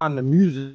on the music.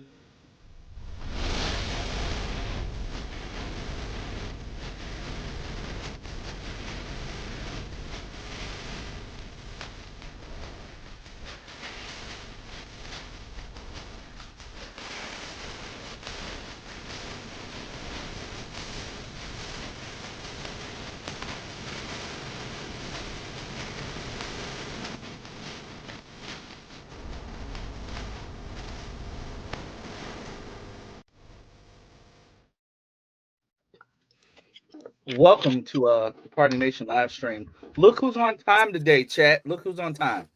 Welcome to Party Nation live stream. Look who's on time today, chat. Look who's on time.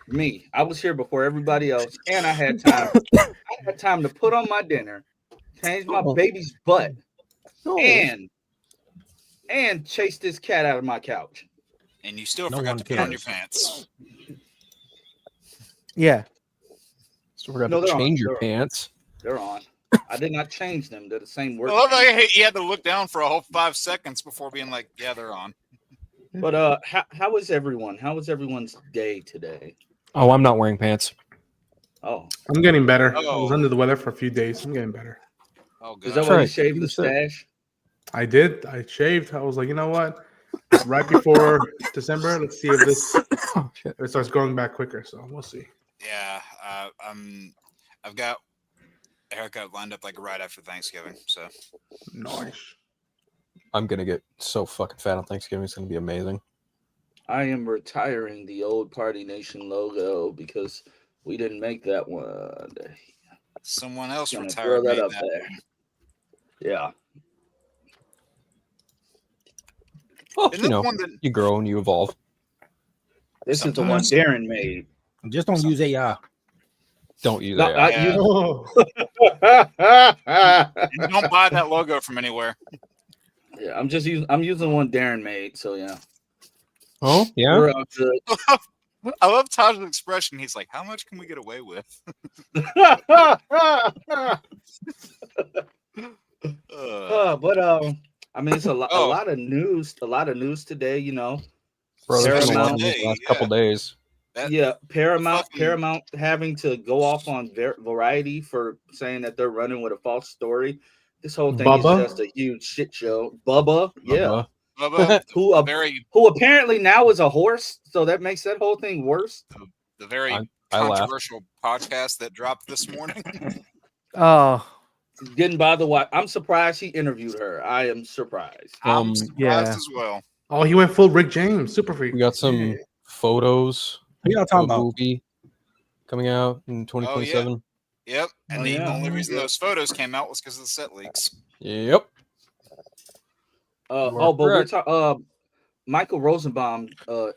Me. I was here before everybody else, and I had time. I had time to put on my dinner, change my Oh, baby's butt, no, and chase this cat out of my couch. And you still no forgot one to put on your cares. pants. Yeah. Still forgot No, to they're on. change your pants. They're on. I did not change them. They're the same I work. love how you had to look down for a whole 5 seconds before being like, yeah, they're on. But how is everyone? How was everyone's day today? Oh, I'm not wearing pants. Oh, I'm getting better. I Oh. was under the weather for a few days. I'm getting better. Oh, is that God. why you Right. shaved the You said- stash? I did. I shaved. I was like, you know what? Right before December, let's see if Oh, shit. it starts going back quicker. So we'll see. Yeah, I've got a haircut lined up like right after Thanksgiving. So Nice. I'm gonna get so fucking fat on Thanksgiving. It's gonna be amazing. I am retiring the old Party Nation logo because we didn't make that one. someone else Gonna retired. throw that made up that. there. Yeah. Oh, Isn't you it know, one that you grow and you evolve. This is the one Sometimes. Darren made. Just don't use AI. Don't use No, AI. Yeah. Oh, And don't buy that logo from anywhere. Yeah, I'm using one Darren made, so yeah. Oh, yeah. We're up to I love Taj's expression. He's like, how much can we get away with? but I mean it's a Oh. lot of news, today, you know. Bro, there's been a lot of Paramount. news the last Yeah. couple days. That- Yeah, Paramount fucking- Paramount having to go off on Variety for saying that they're running with a false story. This whole thing Bubba? is just a huge shit show. Bubba, yeah. Bubba. Bubba, Who who apparently now is a horse, so that makes that whole thing worse. the very I laughed. controversial podcast that dropped this morning. Oh, Didn't bother watch. I'm surprised he interviewed her. I am surprised. I'm surprised yeah. as well. oh, he went full Rick James, super freak. We got some Yeah. photos who y'all of talking a about? movie coming out in 2027. Yep. And Oh, the yeah. only reason Yeah. those photos came out was because of the set leaks. Yep. You are But we're correct. talking. Michael Rosenbaum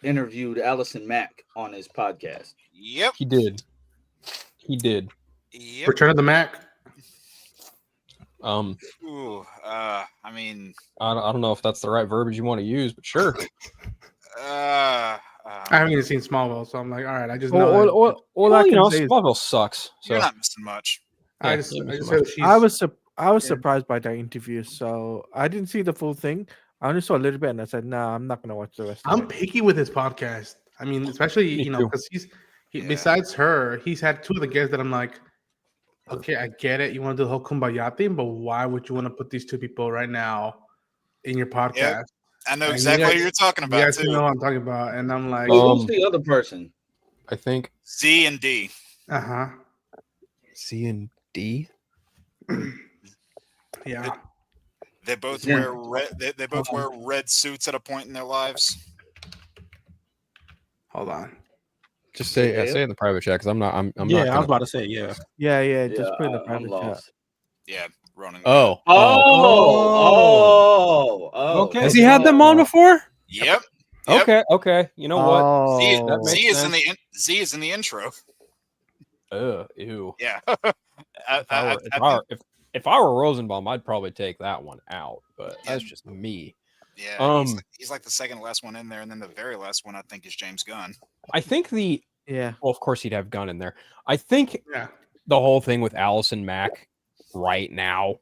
interviewed Allison Mack on his podcast. Yep. He did. He did. Yep. Return of the Mac. Ooh, I mean, I don't know if that's the right verbiage you want to use, but sure. I haven't even seen Smallville, so I'm like, all right. I just know. All Well, I you can know, say is Smallville sucks. So you're not missing much. I yeah, just yeah, heard that she's. I was Yeah. surprised by that interview, so I didn't see the full thing. I only saw a little bit, and I said, "Nah, I'm not gonna watch the rest." I'm of it. picky with his podcast. I mean, especially Me too. because Yeah. besides her, he's had two of the guests that I'm like, okay, I get it. You want to do the whole kumbaya thing, but why would you want to put these two people right now in your podcast? I know And you exactly guys- what you're talking You about guys know too. what I'm talking about, and I'm like, Who's the other person? I think Z and D. uh huh, C and D. yeah. They both Yeah. wear red. They both wear red suits at a point in their lives. Hold on. Just say Yeah. say it in the private chat because I'm not. I'm yeah, not. I was Gonna, about to say, yeah. Just put in the I'm private chat. lost. Yeah, Ronan. oh. Oh. Okay. Has he had them on before? Yep. Yep. Okay. You know what? Z, Oh, that makes Z is in sense. Z is in the intro. Ew. Yeah. If I were Rosenbaum, I'd probably take that one out. But that's just me. Yeah, he's like the second last one in there, and then the very last one I think is James Gunn. I think yeah. well, of course he'd have Gunn in there. I think Yeah. the whole thing with Allison Mack right now.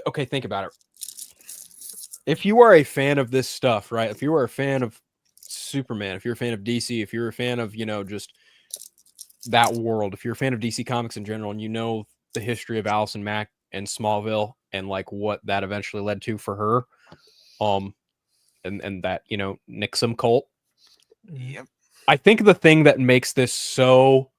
Okay, think about it. If you are a fan of this stuff, right? If you are a fan of Superman, if you're a fan of DC, if you're a fan of, just that world, if you're a fan of DC Comics in general, and you know the history of Allison Mack and Smallville and like what that eventually led to for her, and that, you know, Nixum cult. Yep. I think the thing that makes this so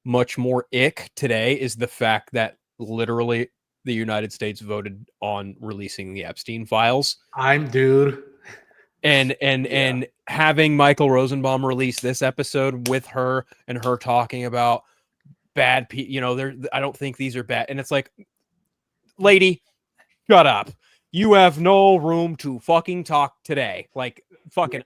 much more ick today is the fact that literally the United States voted on releasing the Epstein files. Dude. And having Michael Rosenbaum release this episode with her and her talking about bad people, you know, I don't think these are bad. And it's like, lady, shut up. You have no room to fucking talk today. Like, fucking,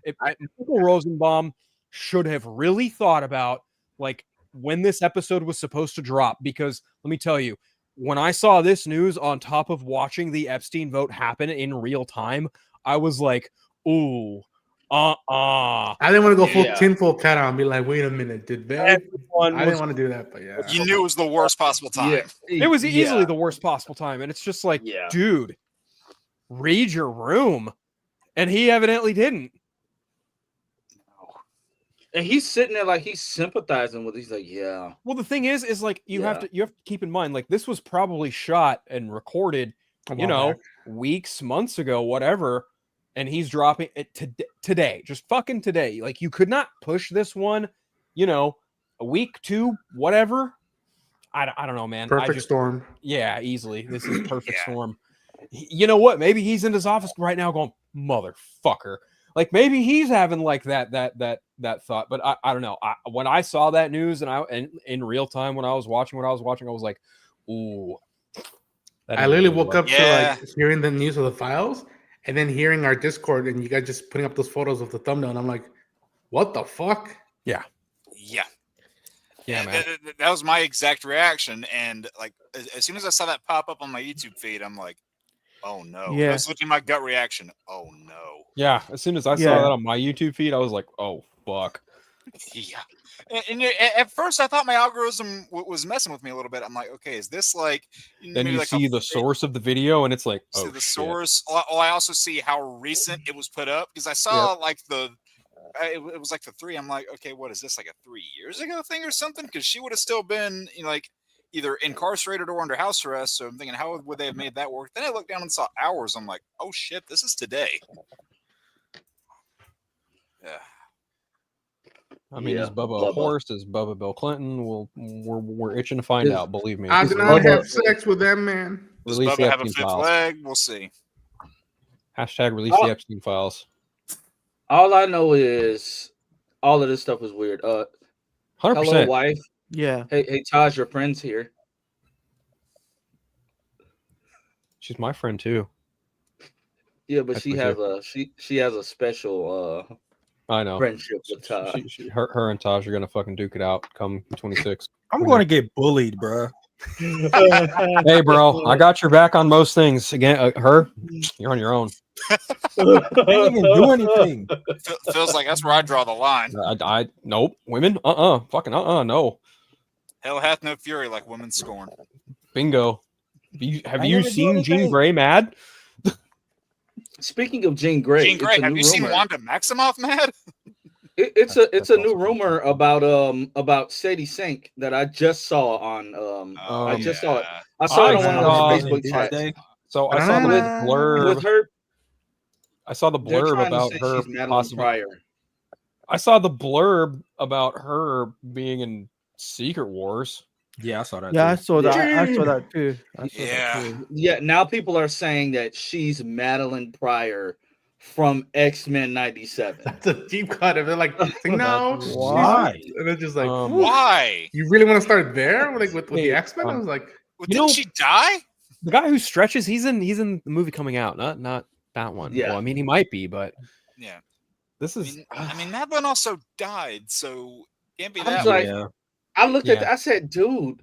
Michael Rosenbaum should have really thought about, like, when this episode was supposed to drop. Because let me tell you, when I saw this news on top of watching the Epstein vote happen in real time, I was like, ooh, I didn't want to go full tinfoil cat on and be like, wait a minute, did they? I didn't want to do that, but yeah. You knew it was the worst possible time. Yeah. It was easily the worst possible time. And it's just like, dude, read your room. And he evidently didn't. And he's sitting there like he's sympathizing with. He's like, yeah. Well, the thing is like you have to keep in mind, like, this was probably shot and recorded, you know, weeks, months ago, whatever. And he's dropping it today, just fucking today. Like, you could not push this one, you know, a week, 2, whatever. I don't know, man. Perfect storm. Yeah, easily. This is perfect storm. You know what? Maybe he's in his office right now going, motherfucker. Like, maybe he's having like that thought, but I don't know. When I saw that news and in real time, when I was watching I was like, ooh. I literally woke up to like hearing the news of the files and then hearing our Discord and you guys just putting up those photos of the thumbnail. And I'm like, what the fuck? Yeah. Yeah, man. That was my exact reaction. And like, as soon as I saw that pop up on my YouTube feed, I'm like, oh no. Yeah. I was looking at my gut reaction. Oh no. Yeah. As soon as I saw that on my YouTube feed, I was like, oh fuck. Yeah. And at first I thought my algorithm was messing with me a little bit. I'm like, okay, is this like... Then you like see the source of the video and it's like, oh, see the source. Oh, I also see how recent it was put up because I saw like it was like the 3. I'm like, okay, what is this, like a 3 years ago thing or something? Because she would have still been, you know, like either incarcerated or under house arrest. So I'm thinking, how would they have made that work? Then I looked down and saw hours. I'm like, oh shit, this is today. Yeah. I mean, is Bubba a horse? Is Bubba Bill Clinton? We're itching to find out. Believe me. I did not have sex with them, man. Does Bubba have a 5th leg? We'll see. Hashtag release the Epstein files. All I know is all of this stuff is weird. 100%. Hello, wife. Yeah. Hey, Taj, your friend's here. She's my friend too. Yeah, but she has a special I know friendship with Taj. Her and Taj are gonna fucking duke it out come 26. I'm going to get bullied, bro. Hey, bro, I got your back on most things. Again, her, you're on your own. I didn't even do anything. Feels like that's where I draw the line. I nope. Women, fucking no. Hell hath no fury like women scorn. Bingo. Have you seen Jean Grey mad? Speaking of Jean Grey, have you seen Wanda Maximoff mad? It's a new rumor about Sadie Sink that I just saw on I saw it. I saw it on one of those Facebook chats. So I saw the blurb with her. I saw the blurb about her possibly. I saw the blurb about her being in Secret Wars. Yeah, I saw that. Yeah, too. I saw that too. Yeah. Now people are saying that she's Madeline Pryor from X-Men '97. That's a deep cut. They're like, no, why? And they're just like, why? You really want to start there, like with the X-Men? I was like, didn't she die? The guy who stretches, he's in the movie coming out, not that one. Yeah, well, I mean, he might be, but yeah, this is. I mean, Madeline also died, so can't be I that. was like, I looked at that, I said, dude.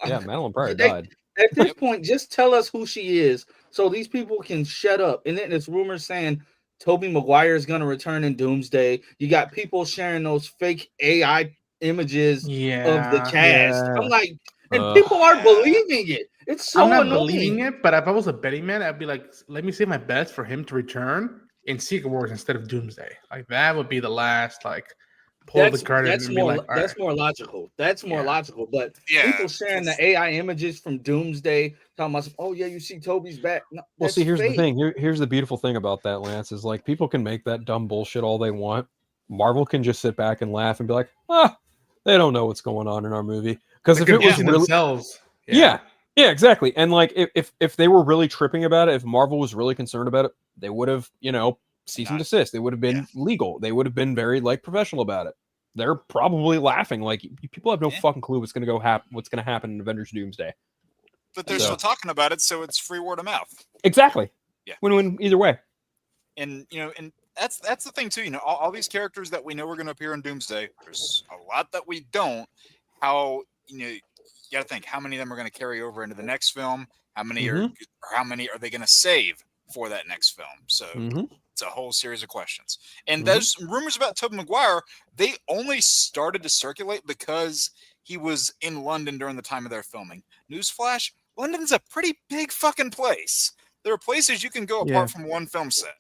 Yeah, Madeline Pryor died. At this point, just tell us who she is so these people can shut up. And then there's rumors saying Tobey Maguire is going to return in Doomsday. You got people sharing those fake AI images of the cast. I'm like, and people are believing it. It's so I'm not annoying. believing it, but if I was a betting man, I'd be like, let me save my bets for him to return in Secret Wars instead of Doomsday. Like that would be the last pull the curtain That's and be more like, all that's right. more logical. That's more Yeah. logical. But Yeah, people sharing the AI images from Doomsday, talking about, oh yeah, you see Toby's back. No, Well, that's see, here's fake. the thing. Here's the beautiful thing about that, Lance, is like people can make that dumb bullshit all they want. Marvel can just sit back and laugh and be like, they don't know what's going on in our movie. Because They're if it was confusing really, themselves. yeah, exactly. And like if they were really tripping about it, if Marvel was really concerned about it, they would have, cease and desist. They would have been legal. They would have been very like professional about it. They're probably laughing like people have no fucking clue what's going to what's going to happen in Avengers Doomsday. But they're still talking about it, so it's free word of mouth. Exactly. Yeah. Win-win either way. And and that's the thing too. All these characters that we know are going to appear in Doomsday. There's a lot that we don't. How you got to think how many of them are going to carry over into the next film. How many are they going to save for that next film? So it's a whole series of questions. And those rumors about Tobey Maguire, they only started to circulate because he was in London during the time of their filming. Newsflash: London's a pretty big fucking place. There are places you can go apart from one film set.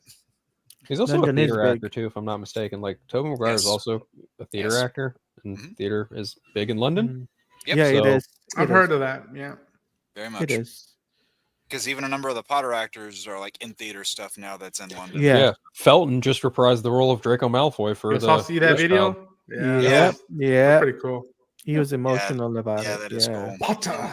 He's also London a is theater big. actor too, if I'm not mistaken. Like Tobey Maguire is also a theater actor, and theater is big in London. Yep. Yeah, it is. I've heard of that. Yeah, very much. It is. Because even a number of the Potter actors are like in theater stuff now that's in London. Yeah. Felton just reprised the role of Draco Malfoy for I see that video. Yeah, that's pretty cool. He was emotional about it. Yeah, that is cool. Potter.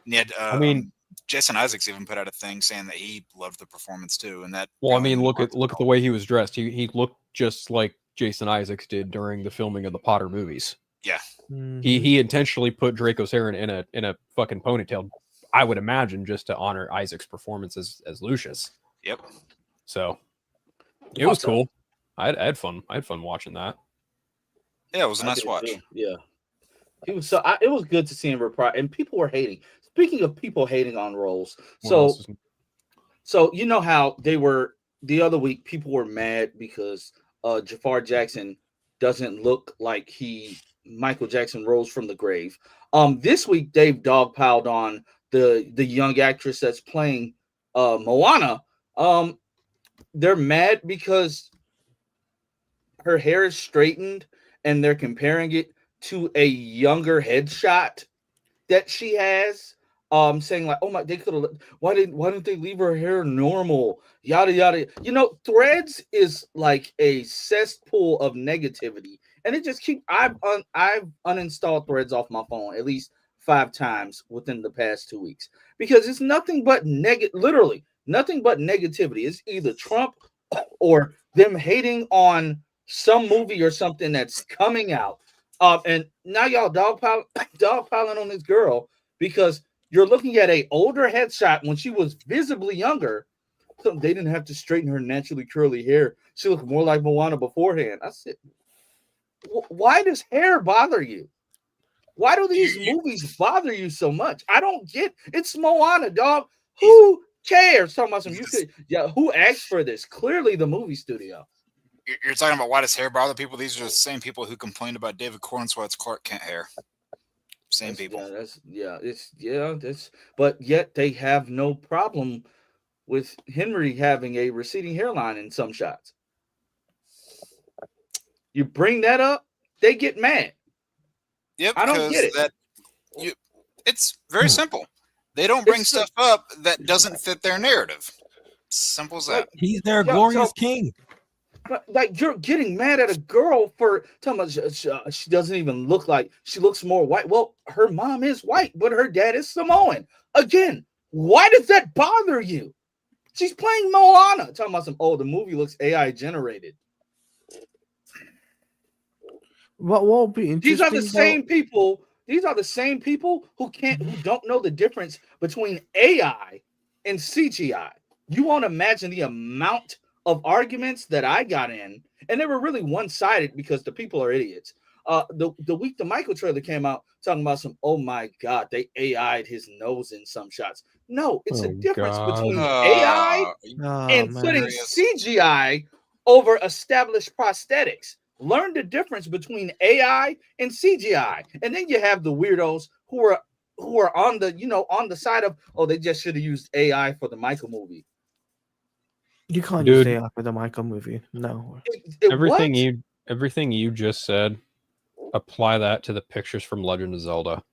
And I mean, Jason Isaacs even put out a thing saying that he loved the performance too, and that. Well, I mean, look at the way he was dressed. He looked just like Jason Isaacs did during the filming of the Potter movies. Yeah, he intentionally put Draco's hair in a fucking ponytail. I would imagine just to honor Isaac's performance as Lucius. Yep. So it was cool. I had fun. I had fun watching that. Yeah, it was a nice watch. Too. Yeah, he was it was good to see him reprise, and people were hating. Speaking of people hating on roles, so you know how they were the other week. People were mad because Jafar Jackson doesn't look like Michael Jackson rose from the grave. This week Dave dogpiled on the young actress that's playing Moana. They're mad because her hair is straightened and they're comparing it to a younger headshot that she has. Saying like, oh my, they could have. Why didn't they leave her hair normal? Yada yada. Threads is like a cesspool of negativity, and it just I've uninstalled Threads off my phone at least 5 times within the past 2 weeks because it's nothing but literally nothing but negativity. It's either Trump or them hating on some movie or something that's coming out. And now y'all dogpiling on this girl because you're looking at an older headshot when she was visibly younger. So they didn't have to straighten her naturally curly hair. She looked more like Moana beforehand. I said, why does hair bother you? Why do these movies bother you so much? I don't get. It's Moana, dog. Who cares? Talking about who asked for this? Clearly, the movie studio. You're talking about why does hair bother people? These are the same people who complained about David Cornsweat's Clark Kent hair. Same people. But yet they have no problem with Henry having a receding hairline in some shots. You bring that up, they get mad. Yep, I don't get it. It's very simple. They don't bring stuff up that doesn't fit their narrative. Simple as that. He's their glorious king. Like you're getting mad at a girl for talking about she doesn't even look like she looks more white. Well, her mom is white, but her dad is Samoan. Again, why does that bother you? She's playing Moana. Talking about the movie looks AI generated. What will be interesting? These are the same people. These are the same people who don't know the difference between AI and CGI. You won't imagine the amount of arguments that I got in, and they were really one-sided because the people are idiots. The week the Michael trailer came out, talking about oh my God, they AI'd his nose in some shots. No, it's a difference between AI and putting CGI over established prosthetics. Learn the difference between AI and CGI, and then you have the weirdos who are on the side of they just should have used AI for the Michael movie. You can't use AI for the Michael movie. No. Everything you just said apply that to the pictures from Legend of Zelda.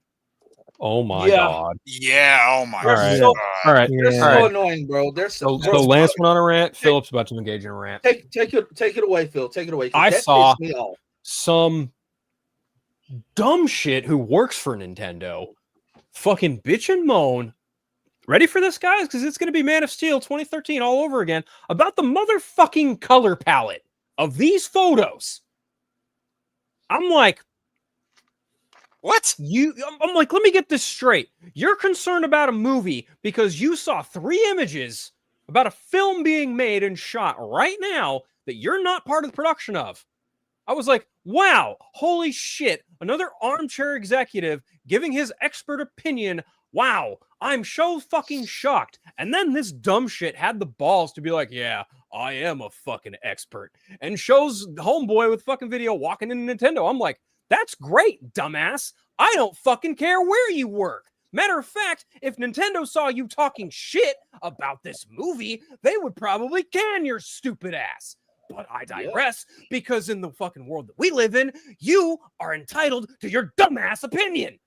Oh my Yeah. god! Yeah. Oh my All right, so- all right. They're Yeah. so All right. annoying, bro. They're so. So bro, Lance went on a rant. Philip's about to engage in a rant. take it away, Phil. Take it away. 'Cause I that saw- pissed me off. Some dumb shit who works for Nintendo fucking bitch and moan. Ready for this, guys? Because it's going to be Man of Steel 2013 all over again about the motherfucking color palette of these photos. I'm like, What? I'm like, let me get this straight. You're concerned about a movie because you saw 3 images about a film being made and shot right now that you're not part of the production of. I was like, wow, holy shit. Another armchair executive giving his expert opinion. Wow, I'm so fucking shocked. And then this dumb shit had the balls to be like, yeah, I am a fucking expert. And shows homeboy with fucking video walking into Nintendo. I'm like, that's great, dumbass. I don't fucking care where you work. Matter of fact, if Nintendo saw you talking shit about this movie, they would probably can your stupid ass. But I digress, because in the fucking world that we live in, you are entitled to your dumbass opinion.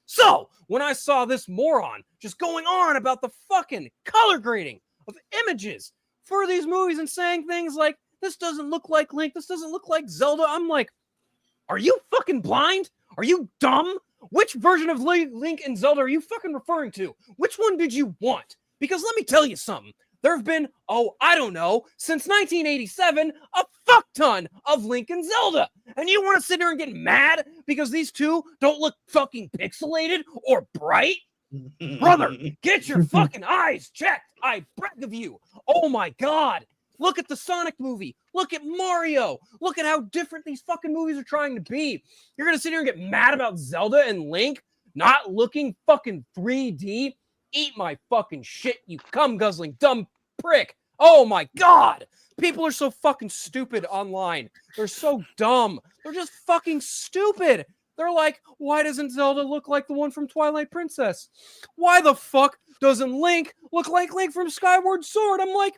So, when I saw this moron just going on about the fucking color grading of images for these movies and saying things like, this doesn't look like Link, this doesn't look like Zelda, I'm like, are you fucking blind? Are you dumb? Which version of Link and Zelda are you fucking referring to? Which one did you want? Because let me tell you something. There have been, I don't know, since 1987, a fuck ton of Link and Zelda. And you want to sit here and get mad because these two don't look fucking pixelated or bright? Brother, get your fucking eyes checked. I beg of you. Oh my God. Look at the Sonic movie. Look at Mario. Look at how different these fucking movies are trying to be. You're going to sit here and get mad about Zelda and Link not looking fucking 3D? Eat my fucking shit, you cum-guzzling dumb prick. Oh my God. People are so fucking stupid online. They're so dumb. They're just fucking stupid. They're like, why doesn't Zelda look like the one from Twilight Princess? Why the fuck doesn't Link look like Link from Skyward Sword? I'm like,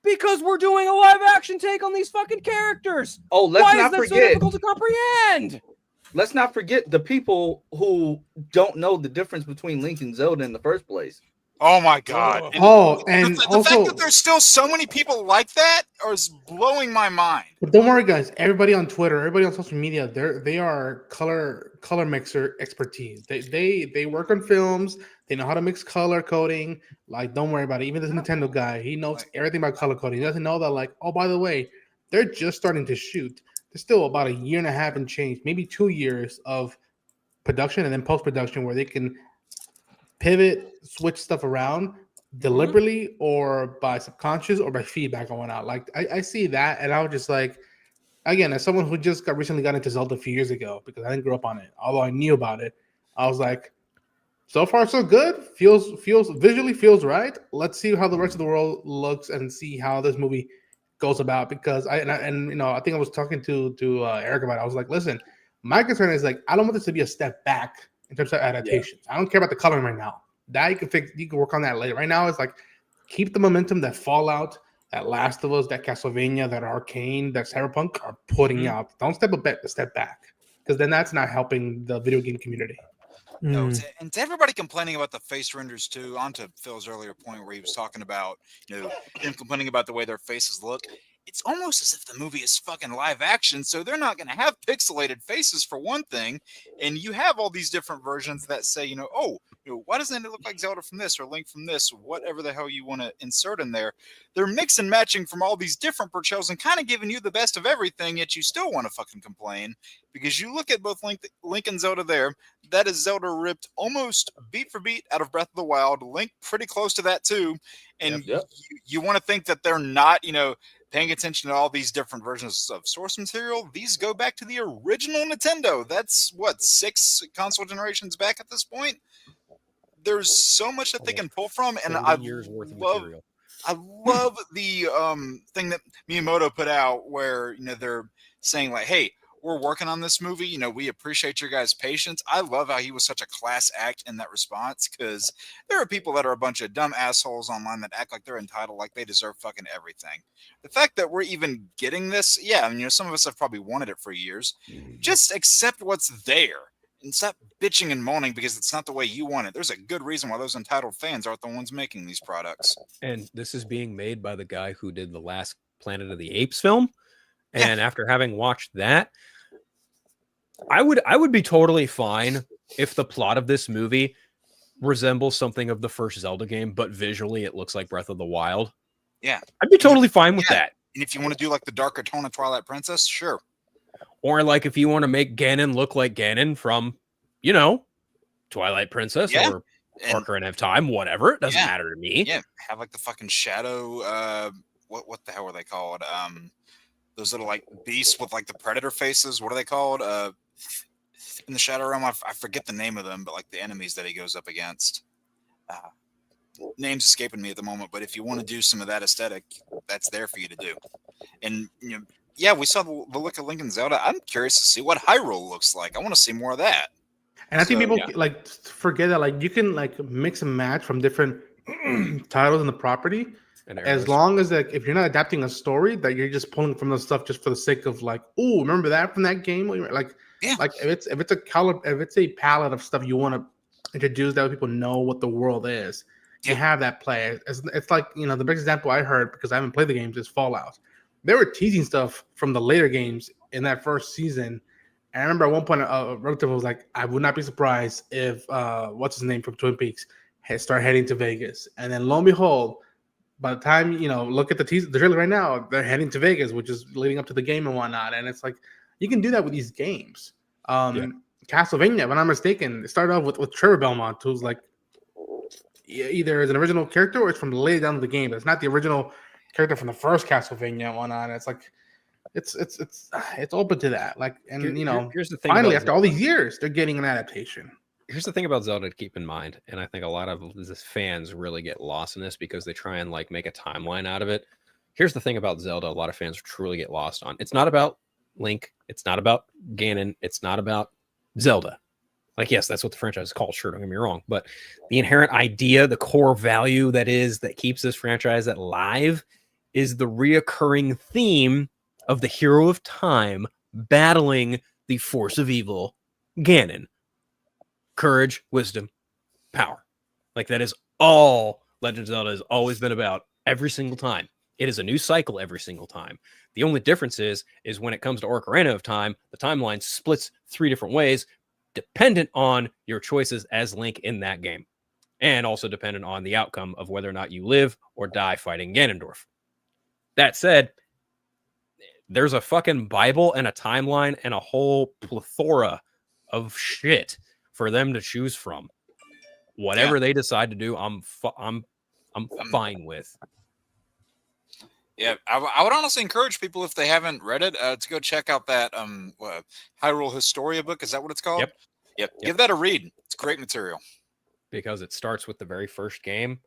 because we're doing a live action take on these fucking characters. Oh, let's Why not is that so forget. difficult to comprehend? Let's not forget the people who don't know the difference between Link and Zelda in the first place. Oh my God. And And the also, fact that there's still so many people like that is blowing my mind. but don't worry, guys. Everybody on Twitter, everybody on social media, they are color mixer expertise. They work on films. They know how to mix color coding. Like, don't worry about it. Even this Nintendo guy, he knows everything about color coding. He doesn't know that, like, oh, by the way, they're just starting to shoot. There's still about 1.5 years and change, maybe 2 years of production and then post-production where they can pivot, switch stuff around deliberately or by subconscious or by feedback going out. Like, I see that, and I was just like, again, as someone who just recently got into Zelda a few years ago, because I didn't grow up on it, although I knew about it, I was like, so far so good. Feels visually feels right. Let's see how the rest of the world looks and see how this movie goes about. Because I think I was talking to Eric about it. I was like, listen, my concern is, like, I don't want this to be a step back in terms of adaptations. I don't care about the coloring right now. That you can fix. You can work on that later. Right now, it's like, keep the momentum that Fallout, that Last of Us, that Castlevania, that Arcane, that Cyberpunk are putting out. Don't step back, because then that's not helping the video game community. No, and to everybody complaining about the face renders too, on to Phil's earlier point where he was talking about, them complaining about the way their faces look. It's almost as if the movie is fucking live action, so they're not going to have pixelated faces for one thing, and you have all these different versions that say, why doesn't it look like Zelda from this or Link from this, whatever the hell you want to insert in there. They're mix and matching from all these different portrayals and kind of giving you the best of everything, yet you still want to fucking complain because you look at both Link and Zelda there. That is Zelda ripped almost beat for beat out of Breath of the Wild. Link pretty close to that too, and you want to think that they're not, paying attention to all these different versions of source material. These go back to the original Nintendo. That's what, 6 console generations back at this point. There's so much that they can pull from, and I love the thing that Miyamoto put out where they're saying, like, hey, we're working on this movie. You know, we appreciate your guys' patience. I love how he was such a class act in that response, because there are people that are a bunch of dumb assholes online that act like they're entitled, like they deserve fucking everything. The fact that we're even getting this, yeah, I mean, you know, some of us have probably wanted it for years. Just accept what's there and stop bitching and moaning because it's not the way you want it. There's a good reason why those entitled fans aren't the ones making these products. And this is being made by the guy who did the last Planet of the Apes film. And after having watched that, I would be totally fine if the plot of this movie resembles something of the first Zelda game, but visually it looks like Breath of the Wild. Yeah. I'd be totally fine with that. And if you want to do like the darker tone of Twilight Princess, sure. Or like if you want to make Ganon look like Ganon from, you know, Twilight Princess or Ocarina of Time, whatever. It doesn't matter to me. Yeah. Have like the fucking shadow, what the hell are they called? Those little like beasts with like the predator faces. What are they called? In the Shadow Realm, I forget the name of them, but like the enemies that he goes up against. Name's escaping me at the moment, but if you want to do some of that aesthetic, that's there for you to do. And you know, yeah, we saw the look of Link and Zelda. I'm curious to see what Hyrule looks like. I want to see more of that. And I think people like forget that like you can like mix and match from different titles in the property, as long as like if you're not adapting a story, that you're just pulling from the stuff just for the sake of like, oh, remember that from that game? Like, like if it's a palette of stuff you want to introduce that people know what the world is, you have that play. It's like, you know, the big example I heard, because I haven't played the games, is Fallout. They were teasing stuff from the later games in that first season. And I remember at one point a relative was like, I would not be surprised if what's his name from Twin Peaks start heading to Vegas. And then lo and behold, by the time, you know, look at the trailer right now, they're heading to Vegas, which is leading up to the game and whatnot. And it's like, you can do that with these games. Castlevania, if I'm not mistaken, it started off with Trevor Belmont, who's like either as an original character or it's from later down the game. But it's not the original character from the first Castlevania and whatnot. It's like it's open to that. Like, and you know, here's the thing. Finally, after all these years, they're getting an adaptation. Here's the thing about Zelda to keep in mind, and I think a lot of the fans really get lost in this because they try and like make a timeline out of it. Here's the thing about Zelda: a lot of fans truly get lost on. It's not about Link. It's not about Ganon. It's not about Zelda. Like, yes, that's what the franchise is called. Sure, don't get me wrong, but the inherent idea, the core value that keeps this franchise alive, is the reoccurring theme of the hero of time battling the force of evil, Ganon. Courage, wisdom, power. Like, that is all Legend of Zelda has always been about every single time. It is a new cycle every single time. The only difference is when it comes to Ocarina of Time, the timeline splits 3 different ways, dependent on your choices as Link in that game, and also dependent on the outcome of whether or not you live or die fighting Ganondorf. That said, there's a fucking Bible and a timeline and a whole plethora of shit for them to choose from. Whatever they decide to do, I'm fine with. Yeah, I would honestly encourage people, if they haven't read it, to go check out that Hyrule Historia book. Is that what it's called? Yep. Give that a read. It's great material. Because it starts with the very first game,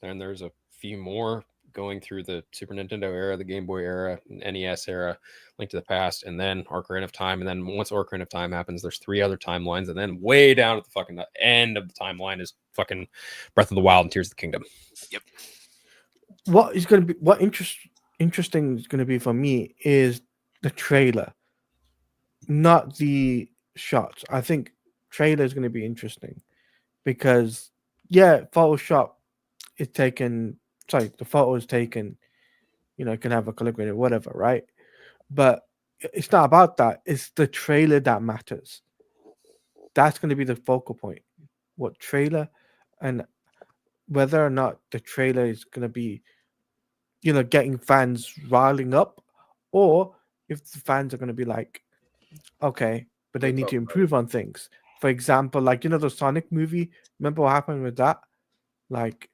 and there's a few more going through the Super Nintendo era, the Game Boy era, NES era, Link to the Past, and then Ocarina of Time. And then once Ocarina of Time happens, there's 3 other timelines, and then way down at the fucking end of the timeline is fucking Breath of the Wild and Tears of the Kingdom. Yep. What interesting is going to be for me is the trailer, not the shots. I think trailer is going to be interesting because Photoshop is taken. Sorry, the photo is taken. You know, it can have a color grade or whatever, right? But it's not about that. It's the trailer that matters. That's going to be the focal point. What trailer, and whether or not the trailer is going to be, you know, getting fans riling up, or if the fans are going to be like, okay, but they need to improve on things. For example, like, you know, the Sonic movie, remember what happened with that? Like,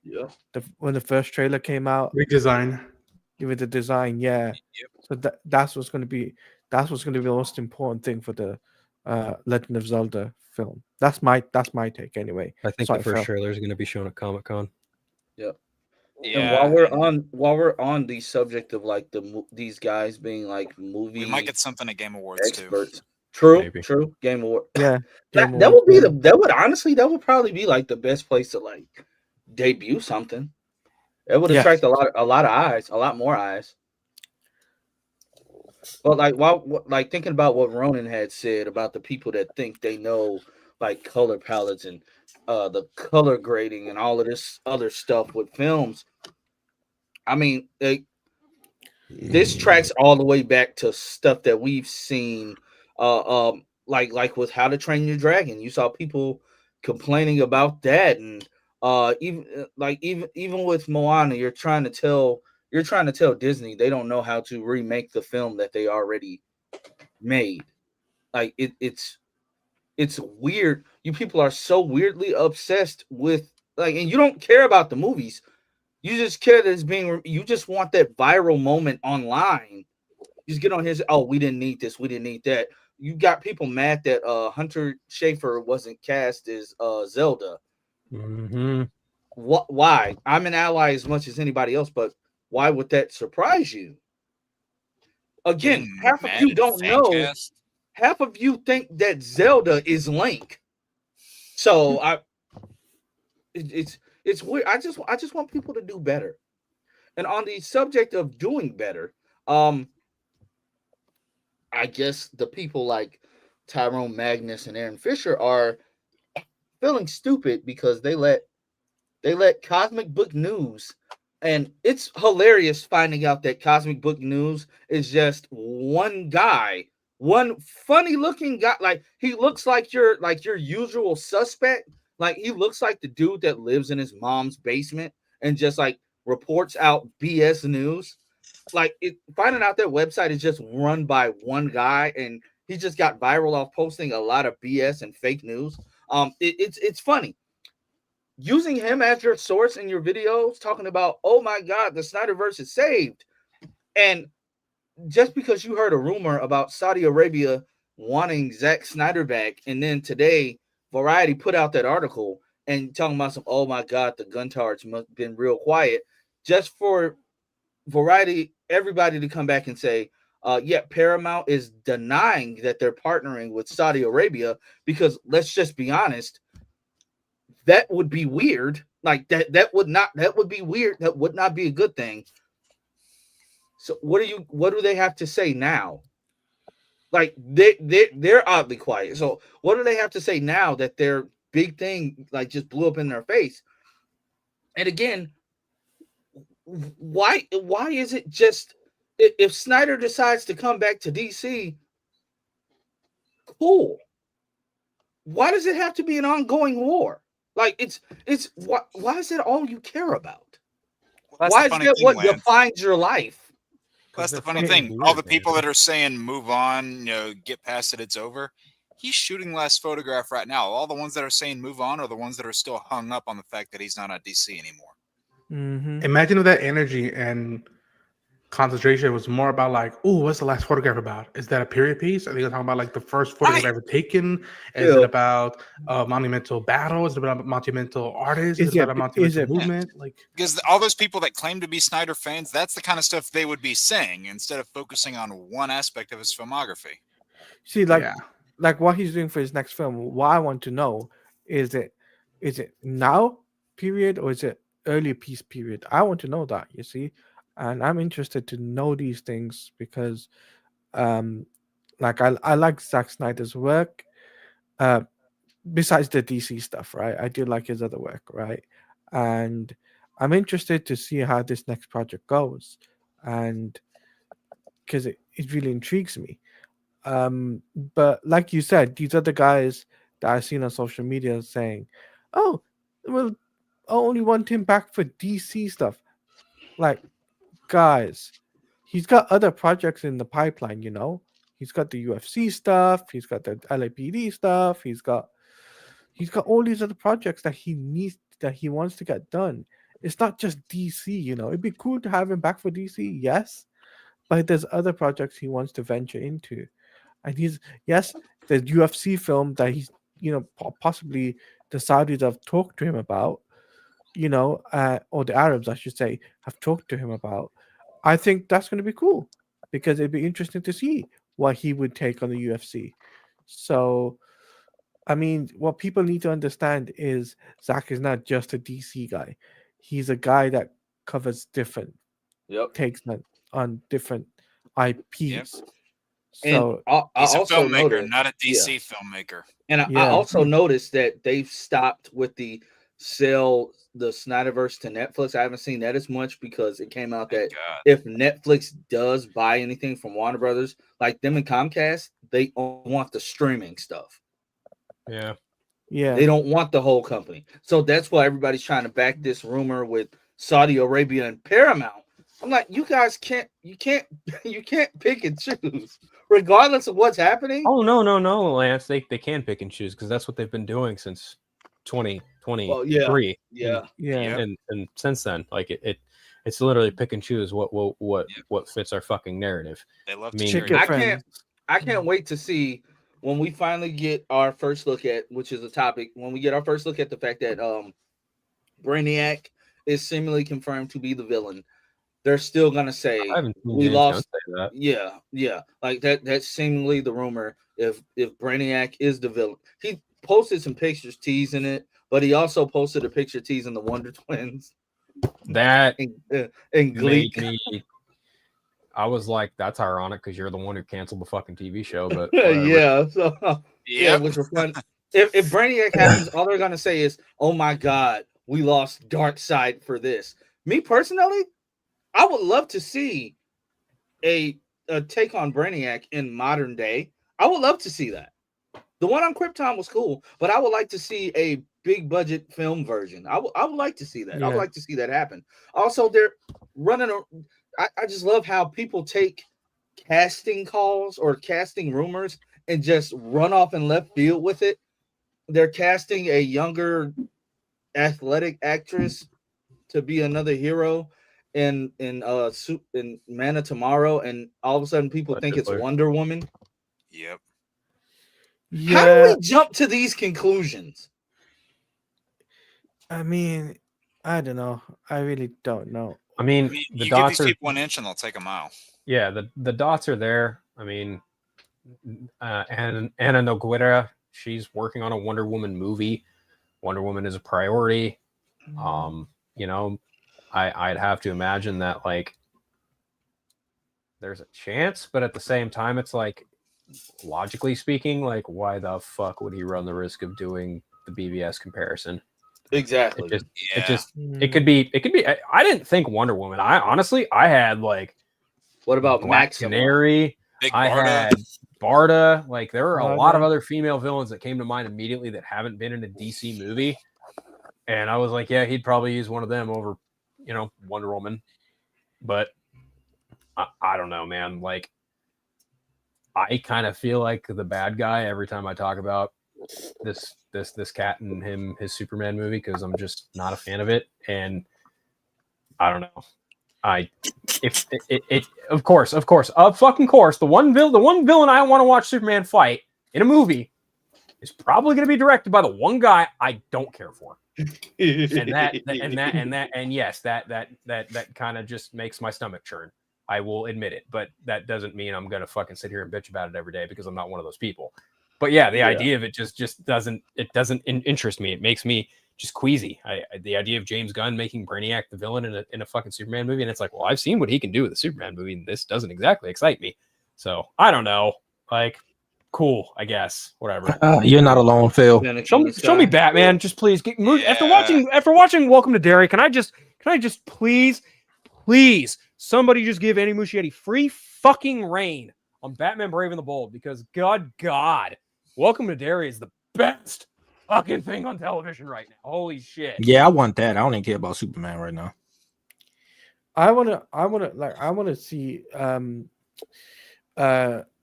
when the first trailer came out, redesign, with the design, So that's what's going to be the most important thing for the Legend of Zelda film. That's my take anyway. I think the first trailer is going to be shown at Comic-Con. Yeah, And Yeah, while we're on the subject of like these guys being like we might movie get something at Game Awards too. experts, true, Maybe. true. Game Award, Yeah, that, Game that Awards, would be yeah. that would honestly that would probably be like the best place to like debut something. It would Yeah. attract a lot of eyes, a lot more eyes. But like like thinking about what Ronan had said about the people that think they know like color palettes and the color grading and all of this other stuff with films. I mean, this tracks all the way back to stuff that we've seen, like with How to Train Your Dragon. You saw people complaining about that, and even with Moana, you're trying to tell Disney they don't know how to remake the film that they already made. Like it's weird. You people are so weirdly obsessed with like, and you don't care about the movies. You just care that it's being. You just want that viral moment online. Just get on his. Oh, we didn't need this. We didn't need that. You got people mad that Hunter Schafer wasn't cast as Zelda. Mm-hmm. Why? I'm an ally as much as anybody else, but why would that surprise you? Again, Getting half of mad you at don't fan know. cast? Half of you think that Zelda is Link. So it's weird. I just want people to do better. And on the subject of doing better, I guess the people like Tyrone Magnus and Aaron Fisher are feeling stupid because they let Cosmic Book News, and it's hilarious finding out that Cosmic Book News is just one guy, one funny looking guy. Like he looks like your usual suspect. Like he looks like the dude that lives in his mom's basement and just like reports out BS news. Like finding out that website is just run by one guy and he just got viral off posting a lot of BS and fake news. It's funny using him as your source in your videos, talking about, oh my God, the Snyderverse is saved. And just because you heard a rumor about Saudi Arabia wanting Zack Snyder back, and then today Variety put out that article and talking about some, oh my God, the gun turrets must have been real quiet, just for Variety, everybody to come back and say, yeah, Paramount is denying that they're partnering with Saudi Arabia because let's just be honest, that would be weird. Like that would be weird. That would not be a good thing. So what do they have to say now? Like they're oddly quiet. So what do they have to say now that their big thing like just blew up in their face? And again, why is it just if Snyder decides to come back to DC, cool. Why does it have to be an ongoing war? Like it's why is it all you care about? Well, Why is that what defines your life? That's the they're funny fucking thing. All weird, the people man. that are saying move on, get past it, it's over. He's shooting last photograph right now. All the ones that are saying move on are the ones that are still hung up on the fact that he's not at DC anymore. Mm-hmm. Imagine if that energy and concentration was more about like, oh, what's the last photograph about? Is that a period piece? Are they gonna talk about like the first photograph Right. ever taken? Is it about a monumental battle? Is it about a monumental artist? Is it about a monumental movement? Like Because all those people that claim to be Snyder fans, that's the kind of stuff they would be saying instead of focusing on one aspect of his filmography. See, like yeah. like what he's doing for his next film. What I want to know is it now period or is it early peace period? I want to know that, you see, and I'm interested to know these things because, like I like Zack Snyder's work. Uh, besides the DC stuff, right? I do like his other work, right? And I'm interested to see how this next project goes, and because it really intrigues me. But like you said, these other guys that I've seen on social media saying, "Oh, well, I only want him back for DC stuff." Like, guys, he's got other projects in the pipeline. He's got the UFC stuff. He's got the LAPD stuff. He's got all these other projects that he wants to get done. It's not just DC. It'd be cool to have him back for DC, yes, but there's other projects he wants to venture into. And yes, the UFC film that he's, possibly the Saudis have talked to him about. or the Arabs, I should say, have talked to him about, I think that's going to be cool because it'd be interesting to see what he would take on the UFC. So, I mean, what people need to understand is Zach is not just a DC guy. He's a guy that covers different takes on different IPs. Yep. And So I He's a also filmmaker, noticed, not a DC filmmaker. and I Yeah. also noticed that they've stopped with the sell the Snyderverse to Netflix. I haven't seen that as much because it came out that Thank God. if Netflix does buy anything from Warner Brothers, like them and Comcast, they only want the streaming stuff. Yeah. yeah, They don't want the whole company. So that's why everybody's trying to back this rumor with Saudi Arabia and Paramount. I'm like, you guys can't pick and choose, regardless of what's happening. Oh no, Lance. They can pick and choose because that's what they've been doing since 2023. Well, yeah. And since then, like it's literally pick and choose what fits our fucking narrative. They love I to mean, cherry Chicken pick. friends. I can't wait to see when we finally get our first look at, which is a topic, when we get our first look at the fact that Brainiac is seemingly confirmed to be the villain. They're still gonna say I haven't seen we James lost. Gunn say that. Yeah, like that. That's seemingly the rumor. If Brainiac is the villain, he posted some pictures teasing it, but he also posted a picture teasing the Wonder Twins That and Gleek. made me. I was like, that's ironic because you're the one who canceled the fucking TV show. But whatever. Yeah, so Yep. which was fun. If Brainiac happens, all they're gonna say is, "Oh my God, we lost Darkseid for this." Me personally, I would love to see a take on Brainiac in modern day. I would love to see that. The one on Krypton was cool, but I would like to see a big budget film version. I would like to see that. I would Yeah. like to see that happen. Also, they're running. I just love how people take casting calls or casting rumors and just run off in left field with it. They're casting a younger athletic actress to be another hero in Man of Tomorrow, and all of a sudden people think it's Allegedly. Wonder Woman. Yep. How do Yeah, we jump to these conclusions? I mean, I don't know. I really don't know. I mean, I mean, the you give dots these are people 1 inch and they'll take a mile. yeah, the dots are there. I mean, and Anna Nogueira, she's working on a Wonder Woman movie. Wonder Woman is a priority. I'd have to imagine that like there's a chance, but at the same time, it's like logically speaking, like why the fuck would he run the risk of doing the BVS comparison? Exactly. It could be. I didn't think Wonder Woman. I had like What about Black Maxima? Canary. Big I Barda. had Barda. Like there are a lot of Barda. other female villains that came to mind immediately that haven't been in a DC movie, and I was like, yeah, he'd probably use one of them over, Wonder Woman. But I don't know, man. Like I kind of feel like the bad guy every time I talk about this cat and his Superman movie because I'm just not a fan of it, and I don't know. Of course, the one villain I want to watch Superman fight in a movie is probably going to be directed by the one guy I don't care for, and yes, that kind of just makes my stomach churn. I will admit it, but that doesn't mean I'm going to fucking sit here and bitch about it every day because I'm not one of those people. But yeah, the idea of it just doesn't interest me. It makes me just queasy. The idea of James Gunn making Brainiac the villain in a fucking Superman movie, and it's like, well, I've seen what he can do with a Superman movie, and this doesn't exactly excite me. So I don't know. Like, cool, I guess. Whatever. You're not alone, Phil. Show me Batman, just please. After watching Welcome to Derry, can I just please, somebody just give Andy Muschietti free fucking reign on Batman Brave and the Bold, because God, Welcome to Derry is the best fucking thing on television right now. Holy shit. Yeah, I want that. I don't even care about Superman right now. I wanna see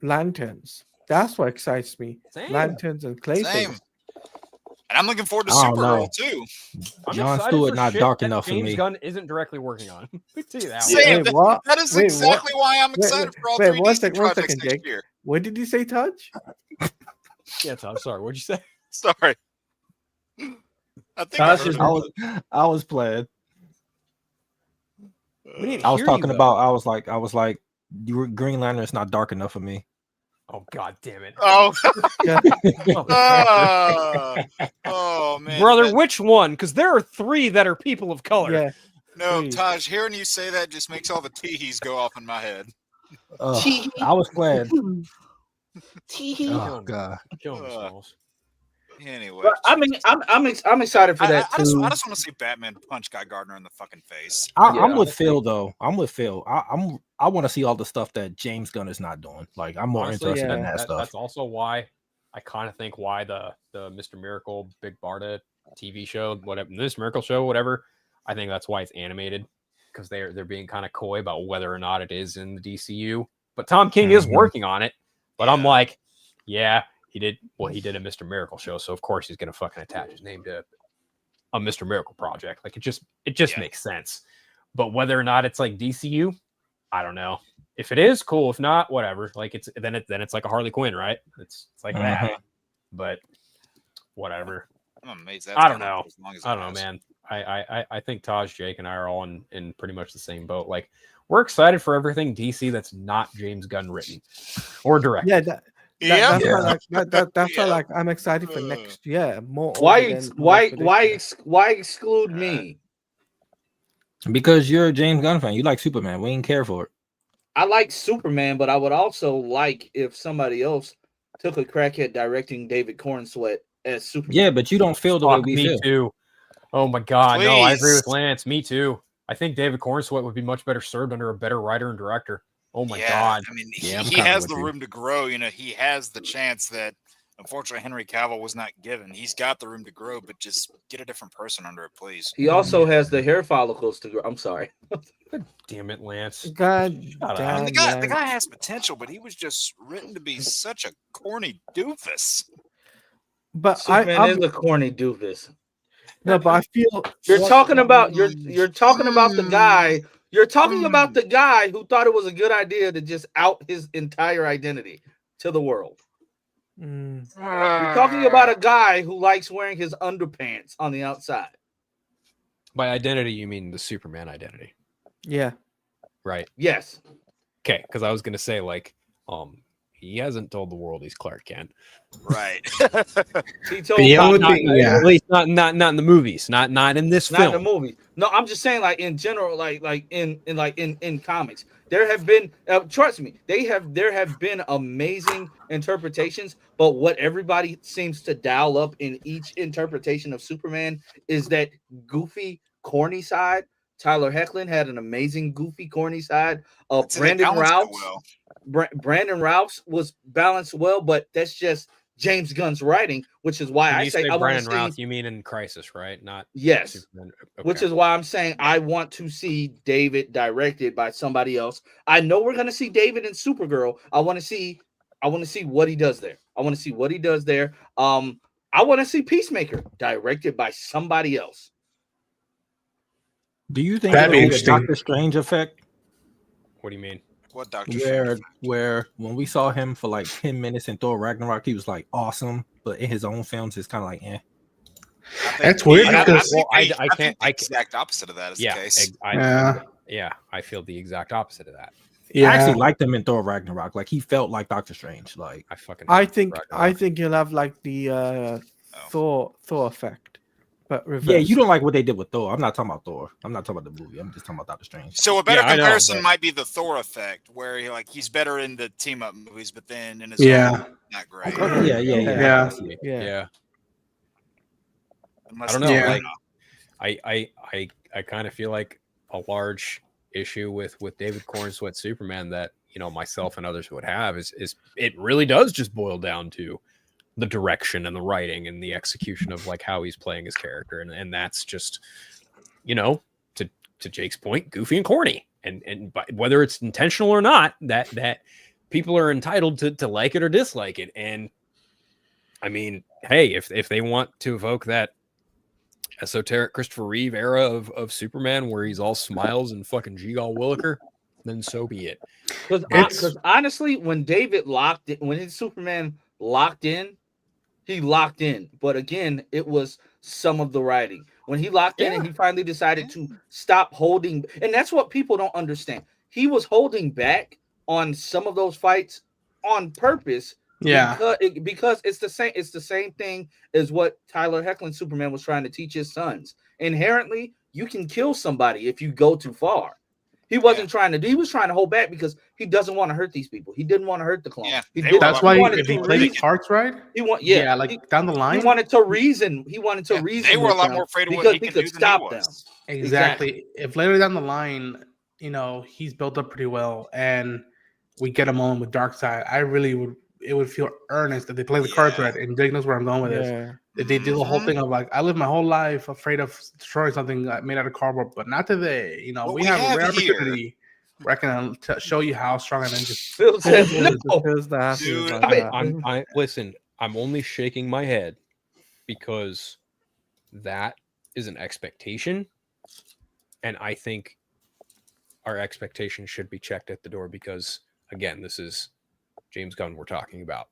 lanterns. That's what excites me. Same. Lanterns and Same. Clayface. And I'm looking forward to I don't Supergirl know. too. I'm Jon excited Stewart for not shit dark that enough for James me. Gunn isn't directly working on. Let me tell you that. Same. Wait, what? That is Wait, exactly why I'm Wait, excited for all wait, three one DC second, projects next Jake. year. What did you say, Touch? Yeah, Tom, sorry. What'd you say? Sorry. I think I Tosh heard is- of I was playing. We didn't I was hear talking you, about. though. I was like, Green Lantern's not dark enough for me. Oh god damn it. Oh, Yeah. oh man, Brother, that- which one? Because there are 3 that are people of color. Yeah. no, please. Taj, hearing you say that just makes all the teehees go off in my head. I was playing. Kill Oh him. god. Kill him, Uh, Smalls. Anyway, But I mean, I'm excited for that I just too. want to see Batman punch Guy Gardner in the fucking face. I'm Yeah. with Phil though. I'm with Phil. I want to see all the stuff that James Gunn is not doing. Like I'm more Honestly, interested in yeah, that stuff. That's also why I kind of think why the Mr. Miracle Big Barda TV show, whatever, this Miracle show, whatever. I think that's why it's animated, because they're being kind of coy about whether or not it is in the DCU. But Tom King is Mhm. working on it. But I'm Yeah. like, yeah, he did a Mr. Miracle show, so of course he's gonna fucking attach his name to a Mr. Miracle project. Like it just Yeah. makes sense. But whether or not it's like DCU, I don't know. If it is, cool. If not, whatever. Like it's like a Harley Quinn, right? It's like that. But whatever. I'm amazed. That's I don't gone on know. for as long as I it don't know, has. man. I think Taj, Jake, and I are all in pretty much the same boat. Like we're excited for everything DC that's not James Gunn written or directed. Yeah, that's Yeah. that's why Yeah. like I'm excited for next year more. Why over than more for this year. why exclude me? Because you're a James Gunn fan. You like Superman. We ain't care for it. I like Superman, but I would also like if somebody else took a crack at directing David Cornsweet as Superman. Yeah, but you don't feel the way Fuck, we me feel. too. Oh my god, no, I agree with Please. Lance. Me too. I think David Cornsweet would be much better served under a better writer and director. Oh my Yeah, god. I mean, Yeah, I'm he kinda has with the you. room to grow. You know, he has the chance that unfortunately Henry Cavill was not given. He's got the room to grow, but just get a different person under it, please. He also has the hair follicles to grow. I'm sorry. Damn it, Lance. God up. I mean, damn, the yeah. guy has potential, but he was just written to be such a corny doofus. But Superman is I'm a corny doofus. no, but I feel You're talking about you're talking about the guy. You're talking about the guy who thought it was a good idea to just out his entire identity to the world. Mm, You're talking about a guy who likes wearing his underpants on the outside. By identity, you mean the Superman identity, yeah. right? Yes. Okay, because I was gonna say like, he hasn't told the world he's Clark Kent. Right. He told The only Not- thing, yeah. At least not in the movies. Not in this not in film. the movie. No, I'm just saying, like in general, like in comics, there have been. Trust me, there have been amazing interpretations. But what everybody seems to dial up in each interpretation of Superman is that goofy, corny side. Tyler Hoechlin had an amazing, goofy, corny side. I'd say they Brandon balanced it Routh. well. Brandon Routh was balanced well, but that's just James Gunn's writing, which is why When I you say I want to Brandon see. Routh, you mean in Crisis, right? Not Yes. Superman. Which Okay. is why I'm saying I want to see David directed by somebody else. I know we're gonna see David in Supergirl. I want to see what he does there. I want to see what he does there. I want to see Peacemaker directed by somebody else. Do you think That'd be it'll be a interesting. Doctor Strange effect What do you mean? What Doctor where when we saw him for like 10 minutes in Thor Ragnarok, he was like awesome, but in his own films, it's kind of like, eh. That's weird because- Well, I think can't- the exact opposite of that is Yeah, the case. I feel the exact opposite of that. I actually yeah. liked him in Thor Ragnarok. Like he felt like Doctor Strange. Like I think Ragnarok. you'll have like the Thor effect, but reverse. yeah, you don't like what they did with Thor. I'm not talking about Thor. I'm not talking about the movie. I'm just talking about Doctor Strange. So a better Yeah, I know, comparison but- might be the Thor effect, where he's better in the team up movies, but then in his Yeah. own, not great. Okay, yeah. Yeah. Yeah. Unless I don't know. Yeah. Like, I kind of feel like a large issue with David Cornsweet Superman that myself and others would have is it really does just boil down to the direction and the writing and the execution of like how he's playing his character, and that's just to Jake's point, goofy and corny, and but whether it's intentional or not, that people are entitled to like it or dislike it. And I mean, hey, if they want to evoke that esoteric Christopher Reeve era of Superman where he's all smiles and fucking G-All Williker, then so be it. Because honestly, when his Superman locked in, he locked in. But again, it was some of the writing. When he locked in and he finally decided to stop holding, and that's what people don't understand. He was holding back on some of those fights on purpose. Yeah. Because it's the same thing as what Tyler Hoechlin Superman was trying to teach his sons. Inherently, you can kill somebody if you go too far. He wasn't trying to do. He was trying to hold back because he doesn't want to hurt these people. He didn't want to hurt the clones. That's why if he played his cards right, down the line, he wanted to reason. He wanted to reason. They were a lot more afraid of what he could stop them. Exactly. If later down the line, he's built up pretty well, and we get a moment with Darkseid, I really would. It would feel earnest that they play the cards right, and Jake knows where I'm going with this. That they do the whole thing of like, I lived my whole life afraid of destroying something made out of cardboard, but not today. We have a rare opportunity where I can show you how strong an engine. Phil says no. Listen, I'm only shaking my head because that is an expectation, and I think our expectations should be checked at the door because, again, this is James Gunn we're talking about.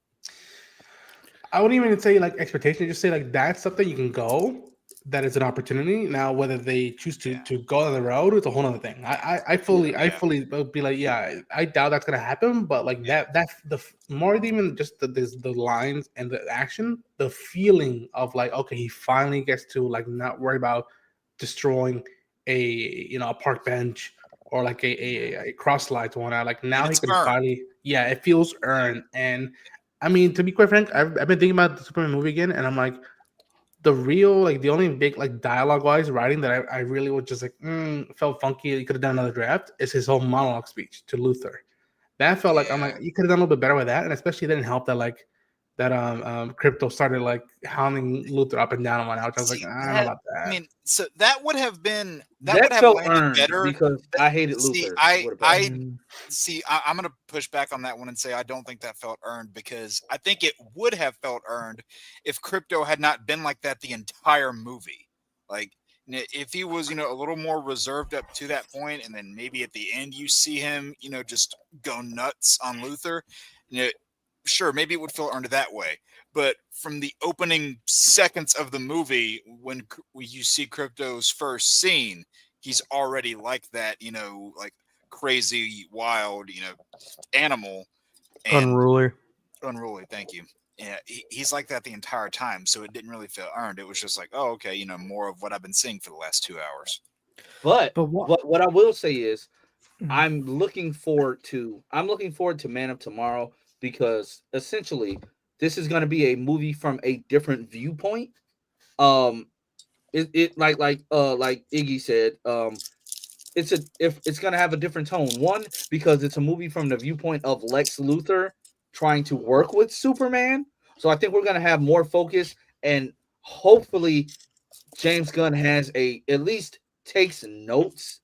I wouldn't even say like expectation, just say like that's something you can go. That is an opportunity. Now, whether they choose to go on the road, it's a whole other thing. I fully be like, I doubt that's gonna happen. But like that's the more than even just the lines and the action, the feeling of like, okay, he finally gets to like not worry about destroying a park bench or like a cross slide one out. Like now he can finally, it feels earned. And I mean, to be quite frank, I've been thinking about the Superman movie again, and I'm like, the only big like dialogue wise writing that I really was just like felt funky. You could have done another draft. Is his whole monologue speech to Luthor. That felt like I'm like you could have done a little bit better with that, and especially it didn't help that like that Crypto started like hounding Luthor up and down on one out. I was like, I don't know about that. I mean, so that would have been that felt earned better because I hated Luthor. I'm going to push back on that one and say I don't think that felt earned because I think it would have felt earned if Crypto had not been like that the entire movie. Like if he was, a little more reserved up to that point, and then maybe at the end you see him, just go nuts on Luthor. Sure, maybe it would feel earned that way. But from the opening seconds of the movie, when you see Crypto's first scene, he's already like that, like crazy, wild, animal. And unruly, thank you. Yeah, he's like that the entire time, so it didn't really feel earned. It was just like, oh, okay, more of what I've been seeing for the last 2 hours. But what I will say is, I'm looking forward to Man of Tomorrow because essentially this is going to be a movie from a different viewpoint. It like Iggy said, it's going to have a different tone. One, because it's a movie from the viewpoint of Lex Luthor trying to work with Superman. So I think we're going to have more focus, and hopefully James Gunn has at least takes notes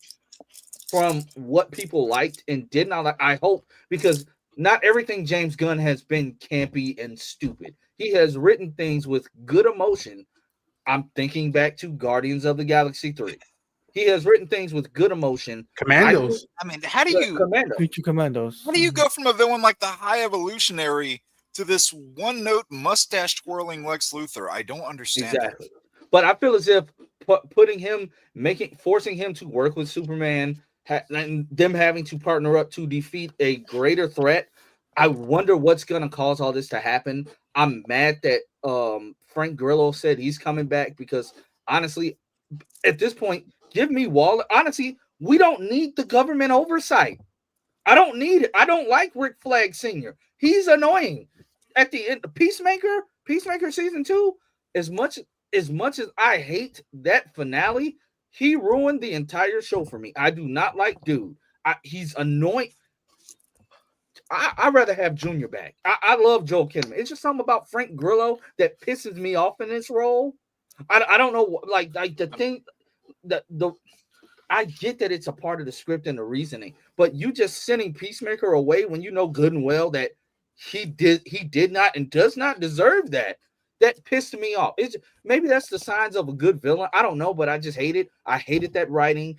from what people liked and did not like. I hope, because not everything James Gunn has been campy and stupid. He has written things with good emotion. I'm thinking back to Guardians of the Galaxy 3. He has written things with good emotion. Commandos. I mean, how do you Commandos? How do you go from a villain like the High Evolutionary to this one-note mustache-twirling Lex Luthor? I don't understand. Exactly. But I feel as if forcing him to work with Superman, and them having to partner up to defeat a greater threat. I wonder what's going to cause all this to happen. I'm mad that Frank Grillo said he's coming back because honestly, at this point, give me Waller. Honestly, we don't need the government oversight. I don't need it. I don't like Rick Flag Sr. He's annoying. At the end, Peacemaker season 2, as much as I hate that finale, he ruined the entire show for me. I do not like dude. He's annoying. I'd rather have Junior back. I love Joel Kinnaman. It's just something about Frank Grillo that pisses me off in this role. I don't know, like the thing that I get that it's a part of the script and the reasoning, but you just sending Peacemaker away when you know good and well that he did not and does not deserve that. That pissed me off. Maybe that's the signs of a good villain. I don't know, but I just hate it. I hated that writing.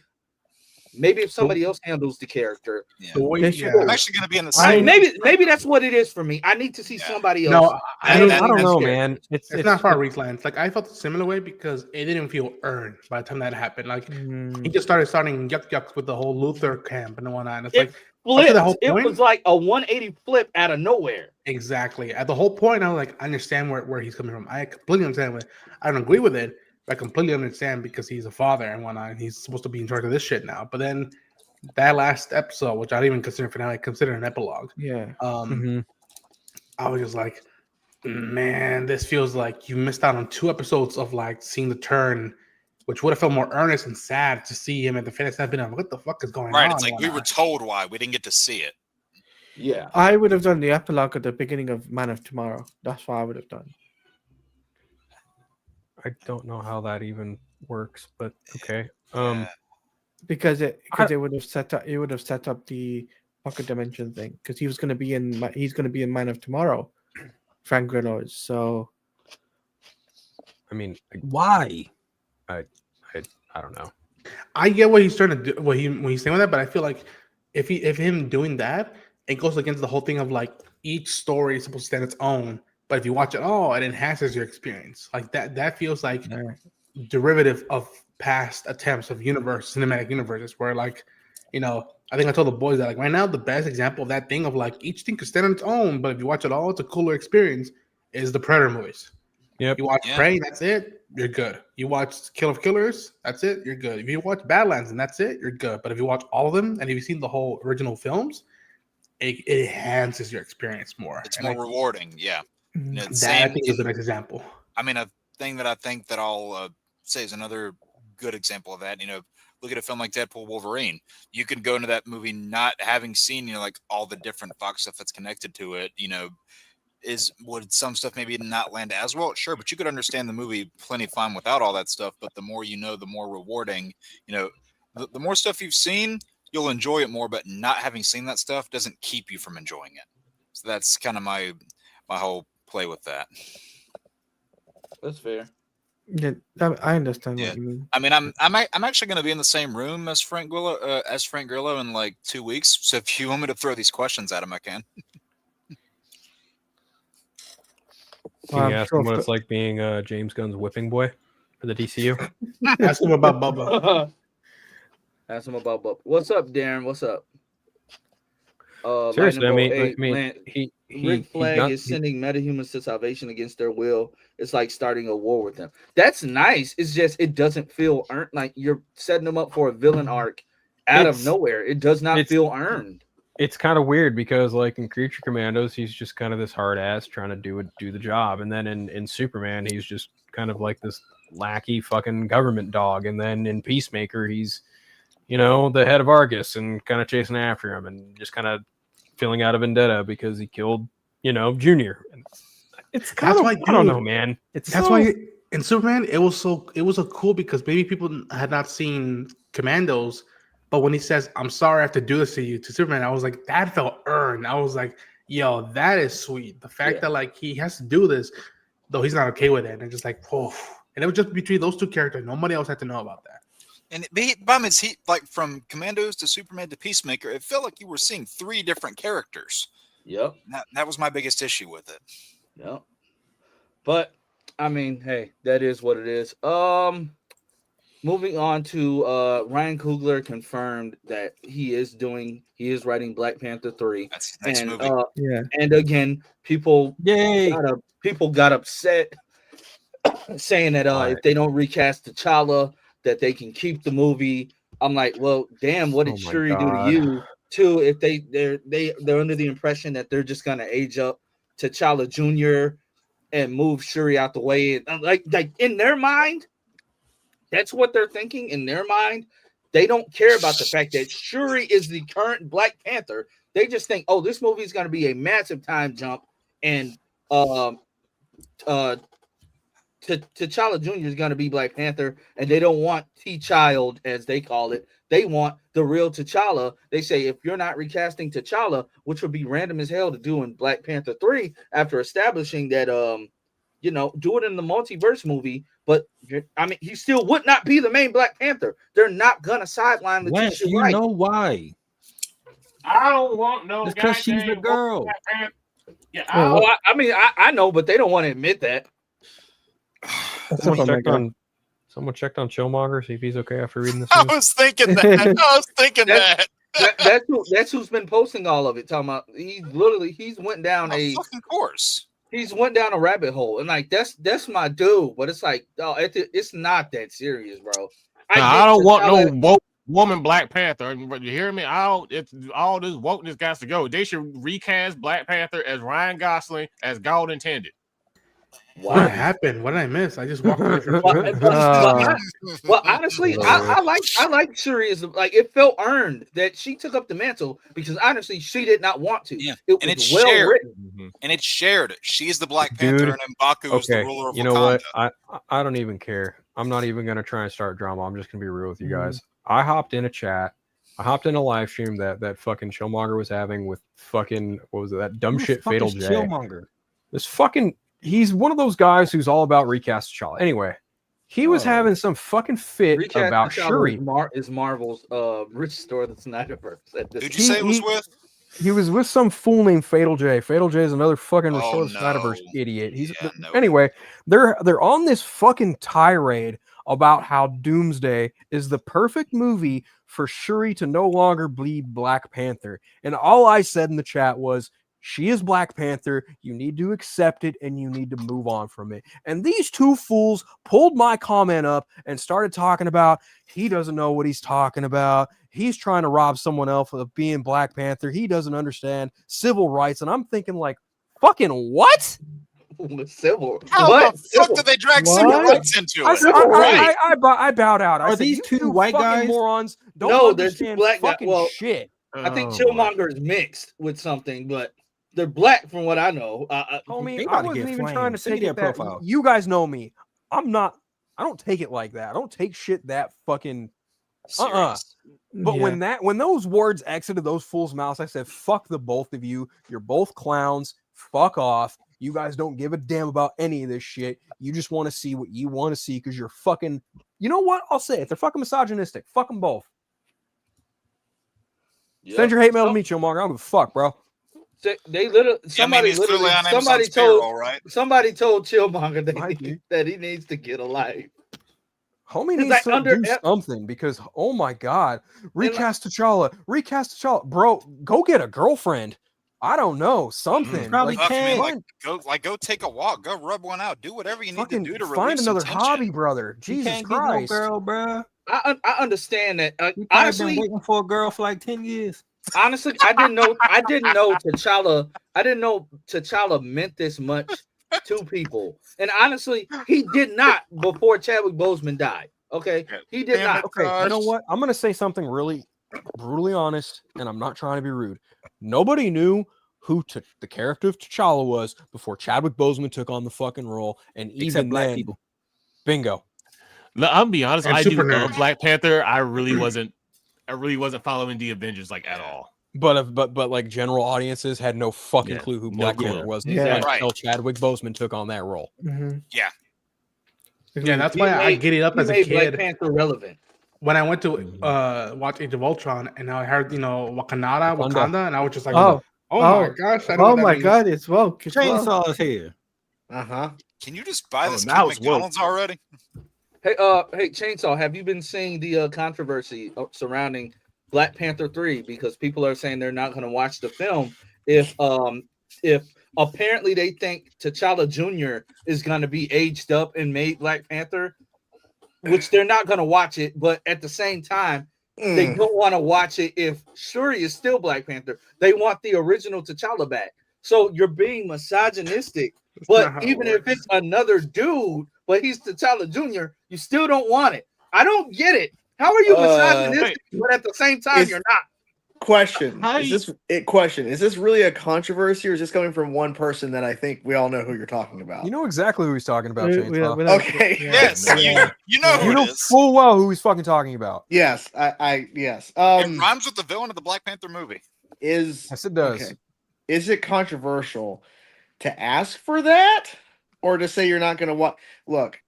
Maybe if somebody else handles the character, Yeah. I'm actually going to be in the same. maybe that's what it is for me. I need to see somebody else. No, I don't know, character. man. It's not far reach, Lance. Like I felt a similar way because it didn't feel earned by the time that happened. Like he just starting yuck with the whole Luther camp and whatnot. And it's like flipped. The whole It point, was like a 180 flip out of nowhere. Exactly. At the whole point, I was like, I understand where he's coming from. I completely understand it. I don't agree with it, but I completely understand because he's a father and whatnot, and he's supposed to be in charge of this shit now. But then that last episode, which I didn't even consider finale, I consider an epilogue. Yeah. I was just like, man, this feels like you missed out on 2 episodes of like seeing the turn, which would have felt more earnest and sad to see him at the finish. I've been like, what the fuck is going on? Right. It's like we were told why. We didn't get to see it. Yeah. I would have done the epilogue at the beginning of Man of Tomorrow. That's what I would have done. I don't know how that even works, but okay. Because it would have set up the pocket dimension thing because he's going to be in Man of Tomorrow. Frank Grillo is so. I mean, why? I don't know. I get what he's trying to do. When he's saying that, but I feel like if him doing that, it goes against the whole thing of like each story is supposed to stand its own. But if you watch it all, it enhances your experience. Like that feels like derivative of past attempts of cinematic universes, where like, I think I told the boys that like right now the best example of that thing of like each thing could stand on its own, but if you watch it all, it's a cooler experience. Is the Predator movies. Yep. You watch Prey, that's it, you're good. You watch Kill of Killers, that's it, you're good. If you watch Badlands and that's it, you're good. But if you watch all of them and if you've seen the whole original films, it enhances your experience more. It's more rewarding, yeah. That I think is the next example. I mean, a thing that I think that I'll say is another good example of that. Look at a film like Deadpool Wolverine. You can go into that movie not having seen, like all the different Fox stuff that's connected to it. Would some stuff maybe not land as well? Sure, but you could understand the movie plenty fine without all that stuff. But the more you know, the more rewarding. The more stuff you've seen, you'll enjoy it more. But not having seen that stuff doesn't keep you from enjoying it. So that's kind of my whole play with that. That's fair. Yeah, I understand what you mean. I mean, I'm actually going to be in the same room as Frank Grillo in like 2 weeks. So if you want me to throw these questions at him, I can. Can you ask him what it's like being James Gunn's whipping boy for the DCU? Ask him about Bubba. Ask him about Bubba. What's up, Darren? What's up? Seriously, Rick Flag is sending metahumans to salvation against their will. It's like starting a war with them. That's nice. It's just it doesn't feel earned. Like you're setting them up for a villain arc out of nowhere. It does not feel earned. It's kind of weird because like in Creature Commandos, he's just kind of this hard ass trying to do the job, and then in Superman, he's just kind of like this lackey fucking government dog, and then in Peacemaker, he's the head of Argus and kind of chasing after him and just kind of filling out a vendetta because he killed Junior. It's kind of I don't know, man. That's why in Superman it was so cool because maybe people had not seen Commandos. But when he says, "I'm sorry I have to do this to you," to Superman, I was like, that felt earned. I was like, yo, that is sweet. The fact that like he has to do this, though he's not okay with it, and just like, whoa. And it was just between those two characters. Nobody else had to know about that. And like from Commandos to Superman to Peacemaker, it felt like you were seeing 3 different characters. Yep. That was my biggest issue with it. Yep. But I mean, hey, that is what it is. Moving on to Ryan Coogler confirmed that he is writing Black Panther 3. That's a nice movie. And again, people got upset saying that if they don't recast T'Challa, that they can keep the movie. I'm like, well, damn, what did Shuri do to you? Too, if they're under the impression that they're just gonna age up T'Challa Jr. and move Shuri out the way. Like in their mind. That's what they're thinking in their mind. They don't care about the fact that Shuri is the current Black Panther. They just think, oh, this movie is going to be a massive time jump, and T'Challa Jr. is going to be Black Panther, and they don't want T-Child, as they call it. They want the real T'Challa. They say if you're not recasting T'Challa, which would be random as hell to do in Black Panther 3, after establishing that do it in the multiverse movie. But I mean, he still would not be the main Black Panther. They're not gonna sideline the Lance, shit you right. know why? I don't want no It's because she's a goddamn girl. Black Panther. Yeah, Well, I mean, I know, but they don't want to admit that. Someone checked on Chillmonger, see if he's okay after reading this. I news. was thinking that. That's who's been posting all of it. Talking about he's went down A fucking course. he's went down a rabbit hole, and like that's my dude. But it's like, it's not that serious, bro. I don't want no woke woman Black Panther. You hear me? It's all this wokeness got to go. They should recast Black Panther as Ryan Gosling as God intended. What happened? What did I miss? I just walked away from Well, honestly, I like Shuri as like it felt earned that she took up the mantle because honestly she did not want to. Yeah. It And was it's well shared. written. And it's shared. She's the Black Panther, Dude, and M'Baku is the Okay, ruler of you know Wakanda. what? I don't even care. I'm not even gonna try and start drama. I'm just gonna be real with you guys. I hopped in a chat. I hopped in a live stream that fucking Chillmonger was having with fucking what was it, that dumb shit Fatal J. Chillmonger. This fucking he's one of those guys who's all about recast T'Challa. Anyway, he was having some fucking fit Recast about T'Challa Shuri. is Marvel's restore the Snyderverse. Who'd you say it was with? He was with some fool named Fatal J. Fatal J is another fucking Oh, Restore the no. Snyderverse idiot. Yeah, no. Anyway, they're on this fucking tirade about how Doomsday is the perfect movie for Shuri to no longer be Black Panther. And all I said in the chat was, she is Black Panther. You need to accept it and you need to move on from it. And these two fools pulled my comment up and started talking about he doesn't know what he's talking about. He's trying to rob someone else of being Black Panther. He doesn't understand civil rights. And I'm thinking like, fucking what? Civil. How What? the fuck Civil. did they drag What? civil rights into I, it? said, I bowed out. I Are said, these you two white fucking guys? morons don't No, they're two understand black guys. fucking Well, shit. I think Oh, Chillmonger is mixed with something, but they're black from what I know. Homie, They I about to wasn't get even flamed. trying to Send me take it their that. profile. You guys know me. I don't take it like that. I don't take shit that fucking. Serious. But Yeah. when those words exited those fools' mouths, I said, "Fuck the both of you. You're both clowns. Fuck off. You guys don't give a damn about any of this shit. You just want to see what you want to see because you're fucking. You know what? I'll say it. They're fucking misogynistic. Fuck them both. Send your hate mail to me, Chillmonger. I don't give a fuck, bro. They literally He's clearly on somebody Amazon's told payroll, right? somebody told Chillmonger Might be. that he needs to get a life. Homie It's needs like to do something because oh my god, recast T'Challa, bro. Go get a girlfriend. I don't know something. Probably Fuck, I mean, can't. go take a walk, go rub one out, do whatever you need to Fucking do to find release another some tension. hobby, brother. You Jesus can't get Christ. no girl, bro. I understand that. You probably Honestly, been waiting for a girl for like 10 years. honestly, I didn't know T'Challa. I didn't know T'Challa meant this much to people. And honestly, he did not before Chadwick Boseman died. Okay, he did Damn not. it. Okay, you know what? I'm gonna say something really brutally honest, and I'm not trying to be rude. Nobody knew who the character of T'Challa was before Chadwick Boseman took on the fucking role, and Except even black then, people. bingo. No, I'm be honest. And I do super love nerds. Black Panther. I really wasn't following the Avengers like at all. But like general audiences had no fucking Yeah, clue who no Black clue. Panther was Yeah. until Chadwick Boseman took on that role. Mhm. Yeah, that's He why I made- get it up He as a made Black kid. Panther relevant. When I went to watch Age of Ultron, and I heard Wakanda, and I was just like, Oh, oh my gosh! I know oh what that my means. god, it's woke. It's woke. Chainsaw is here. Can you just buy Oh, this now kid it's woke. McDonald's already? Hey, Chainsaw, have you been seeing the controversy surrounding Black Panther 3? Because people are saying they're not going to watch the film if apparently they think T'Challa Jr. is going to be aged up and made Black Panther, which they're not going to watch it. But at the same time, they don't want to watch it if Shuri is still Black Panther. They want the original T'Challa back. So you're being misogynistic. That's But not how it even if works. it's another dude, but he's T'Challa Jr., you still don't want it. I don't get it. How are you misogynistic, but at the same time, it's- you're not? Question: How Is you- this really a controversy, or is this coming from one person that I think we all know who you're talking about? You know exactly who he's talking about, We- Chainsaw. we don't- Okay. yeah. Yes, you know who You know it is. full well who he's fucking talking about. Yes, I yes. It rhymes with the villain of the Black Panther movie. Is Yes, it does. okay. Is it controversial to ask for that? or to say you're not going to watch. Look,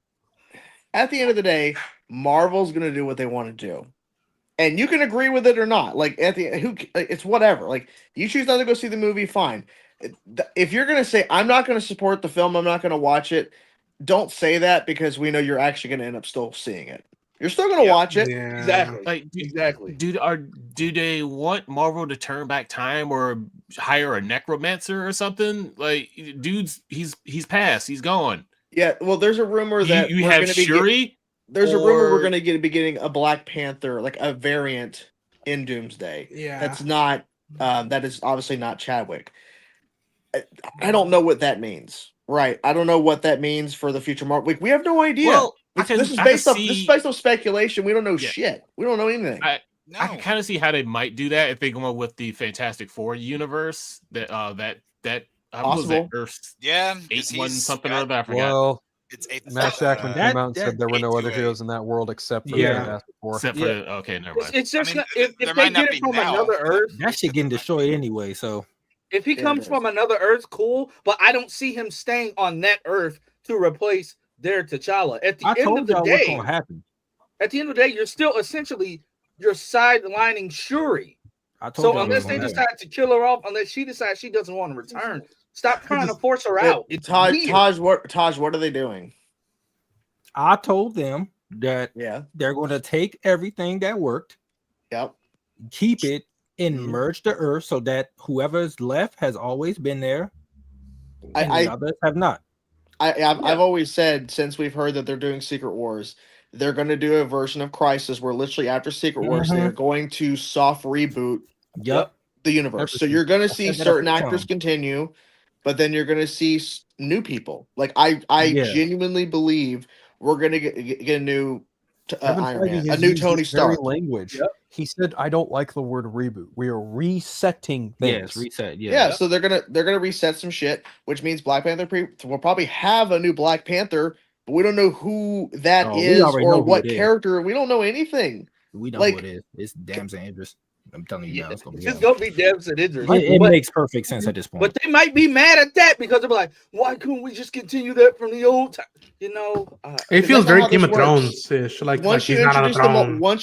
at the end of the day, Marvel's going to do what they want to do. And you can agree with it or not. Like it's whatever. Like you choose not to go see the movie, fine. If you're gonna say I'm not gonna support the film, I'm not gonna watch it, don't say that because we know you're actually gonna end up still seeing it. You're still gonna watch it. Yeah. Exactly. Like, Exactly. do they want Marvel to turn back time or hire a necromancer or something? Like, dude's he's passed, he's gone. Yeah. Well, there's a rumor that You we're have gonna be Shuri. there's a rumor we're or- gonna be getting a Black Panther, like a variant in Doomsday. Yeah. That's not that is obviously not Chadwick. I don't know what that means. Right. I don't know what that means for the future Marvel. Like, we have no idea. Well, This is based off speculation. We don't know shit. We don't know anything. I No. can kind of see how they might do that if they go with the Fantastic Four universe. That what was that Possible. Earth Yeah, 8-1 something or other. I forgot. Well, It's 8 Matt Shackman that- came out and said there were no other 828. heroes in that world except for Yeah. the Fantastic Four. Except for okay, never mind. It's just I mean, not, if there they might not get be it from now. another Earth. That shit getting destroyed anyway. So If he Yeah, comes it is. from another Earth, cool. But I don't see him staying on that Earth to replace their T'Challa. At the I end of told the y'all what's day, gonna happen. at the end of the day, you're still essentially you're sidelining Shuri. I told So y'all unless what's they gonna happen. decide to kill her off, unless she decides she doesn't want to return, stop trying to force her But out. It's Taj, weird. Taj, what are they doing? I told them that Yeah. they're going to take everything that worked, Yep. keep it, and Mhm. merge the Earth so that whoever's left has always been there, and the I others have not. I've always said since we've heard that they're doing Secret Wars, they're going to do a version of Crisis where literally after Secret Wars they're going to soft reboot Yep. the universe. So Everything. you're going to I see said that a certain few actors times. continue, but then you're going to see new people. Like I Yeah. genuinely believe we're going to get a new Kevin Iron Feige Man, a has new used Tony this very Stark. language. Yep. He said, "I don't like the word reboot. We are resetting things." Yes, reset. Yeah. Yeah, so they're gonna reset some shit, which means Black Panther will probably have a new Black Panther, but we don't know who that Oh, we is already know or who what it is. character. We don't know anything. We know like- who it is. It's Damson Idris. I'm telling you now, it's gonna be. It's him. gonna be Damson Idris. It But- makes perfect sense at this point. But they might be mad at that because they're like, why couldn't we just continue that from the old time? You know, It That's feels not very how Game this of works. Thrones ish. Like Once he's you not on the introduce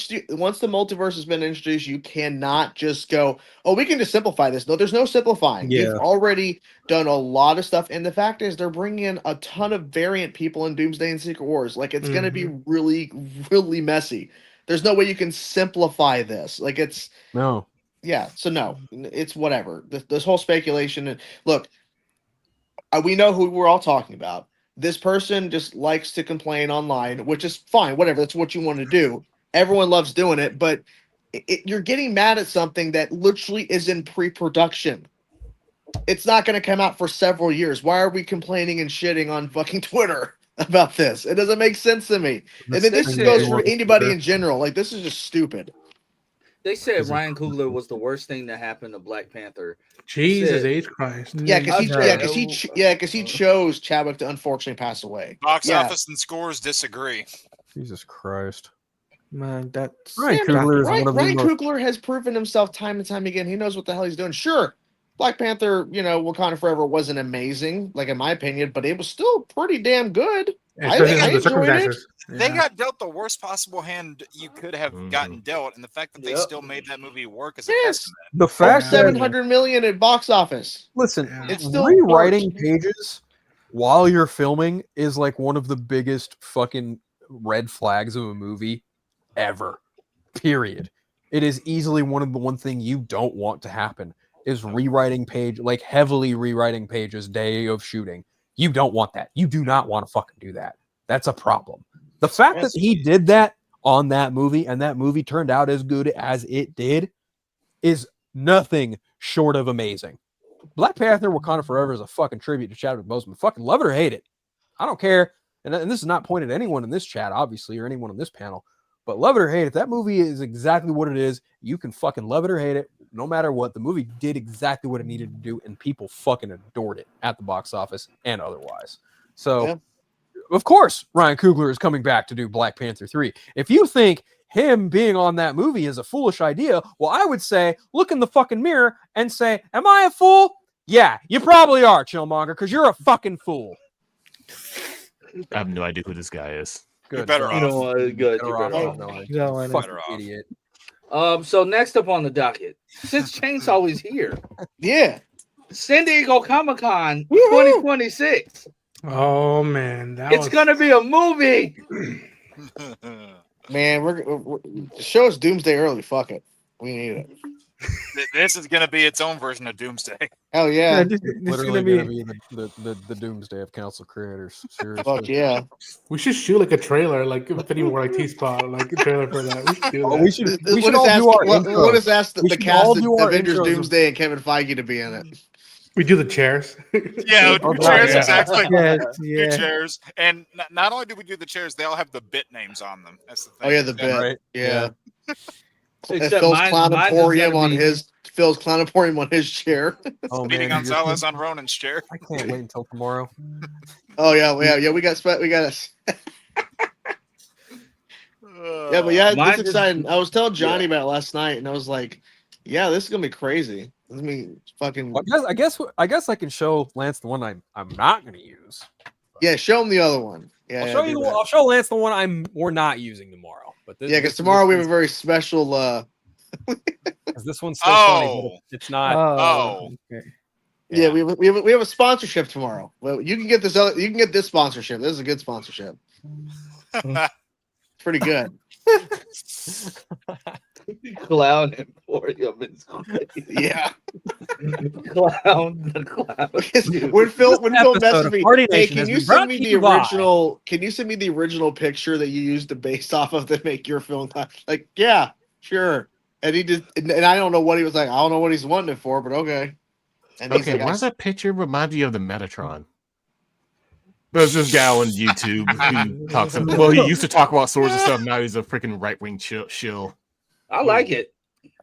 the throne. once the multiverse has been introduced, you cannot just go, oh, we can just simplify this. No, there's no simplifying. Yeah. You've already done a lot of stuff, and the fact is, they're bringing in a ton of variant people in Doomsday and Secret Wars. Like it's gonna be really, really messy. There's no way you can simplify this. Like it's. No. Yeah, so no, it's whatever. This whole speculation and look, we know who we're all talking about. This person just likes to complain online, which is fine. Whatever, that's what you want to do. Everyone loves doing it, but you're getting mad at something that literally is in pre-production. It's not going to come out for several years. Why are we complaining and shitting on fucking Twitter about this? It doesn't make sense to me. And then this They goes said- for anybody in general. Like this is just stupid. They said Is it- Ryan Coogler was the worst thing that happened to Black Panther. Jesus Said- H Christ. Yeah, because he, Okay. he chose Chadwick to unfortunately pass away. Box Yeah. office and scores disagree. Jesus Christ. Man, that's Ryan Damn it, Coogler is Ryan, one of the Ryan most. Coogler has proven himself time and time again. He knows what the hell he's doing. Sure, Black Panther, Wakanda Forever wasn't amazing, like in my opinion, but it was still pretty damn good. Especially I under the enjoyed it. circumstances. They Yeah. got dealt the worst possible hand you could have gotten dealt, and the fact that they Yep. still made that movie work is a Yes. testament. The Over fact that 700 million at box office. listen, Yeah. It's still rewriting works. pages while you're filming is like one of the biggest fucking red flags of a movie ever. Period. It is easily one thing you don't want to happen is heavily rewriting pages day of shooting. You don't want that. You do not want to fucking do that. That's a problem. The fact that he did that on that movie and that movie turned out as good as it did is nothing short of amazing. Black Panther Wakanda Forever is a fucking tribute to Chadwick Boseman. Fucking love it or hate it. I don't care. And this is not pointed at anyone in this chat, obviously, or anyone on this panel. But love it or hate it, that movie is exactly what it is. You can fucking love it or hate it, no matter what. The movie did exactly what it needed to do, and people fucking adored it at the box office and otherwise. So, Yeah. of course, Ryan Coogler is coming back to do Black Panther 3. If you think him being on that movie is a foolish idea, well, I would say, look in the fucking mirror and say, am I a fool? Yeah, you probably are, Chillmonger, because you're a fucking fool. I have no idea who this guy is. You're Good. better for off. You us. know, good. Better You're off better not off. knowing. You know, I know. Fucking Better off. idiot. So next up on the docket, since Chainsaw is here, Yeah. San Diego Comic-Con Woohoo! 2026. Oh man, that It's was gonna be a movie. Man, the show's Doomsday early. Fuck it. We need it. This is gonna be its own version of Doomsday. Hell Yeah, yeah. this is Literally gonna going be. to be the doomsday of council creators. Seriously. Fuck yeah. we should shoot like a trailer, like if anyone were like T-Spot, like a trailer for that. We should do that. Oh, we should What all is do our what intros. is asked We the should cast all of do our Avengers intros. Doomsday and Kevin Feige to be in it. We do the chairs. Yeah, Oh, two chairs yeah. exactly. Yes, Two yeah. chairs, and not only do we do the chairs, they all have the bit names on them. That's the thing. Oh yeah, the bit. Right? Yeah. And Except Phil's mine is Clownaporium gonna on be- Phil's Clownaporium on his chair. Oh, Speedy man, Gonzalez on Ronan's chair. I can't wait until tomorrow. Oh yeah. We got Yeah, but yeah, Mine it's is- exciting. I was telling Johnny about it last night, and I was like, "Yeah, this is gonna be crazy." This is gonna be fucking. Well, I guess I can show Lance the one I'm not going to use. Yeah, show him the other one. Yeah, I'll yeah, show do you. that. I'll show Lance the one we're not using tomorrow. But this, Yeah, because tomorrow we have a very special. because this one's so funny. But Oh, it's not. Oh. okay. Yeah, we have a sponsorship tomorrow. Well, you can get this other. You can get this sponsorship. This is a good sponsorship. Pretty good. Clown Emporium is great. Yeah. Clown the clown. when Phil episode messaged of me, Party hey, Nation can has you been send brought me to the you by-" original? Can you send me the original picture that you used to base off of to make your film? Like, yeah, sure. And he just, and I don't know what he was like. I don't know what he's wanting it for, but okay. And he's Okay, like, why does that picture remind you of the Metatron? There's this guy on YouTube who talks. Well, he used to talk about swords and stuff. Now he's a freaking right wing shill. I like it.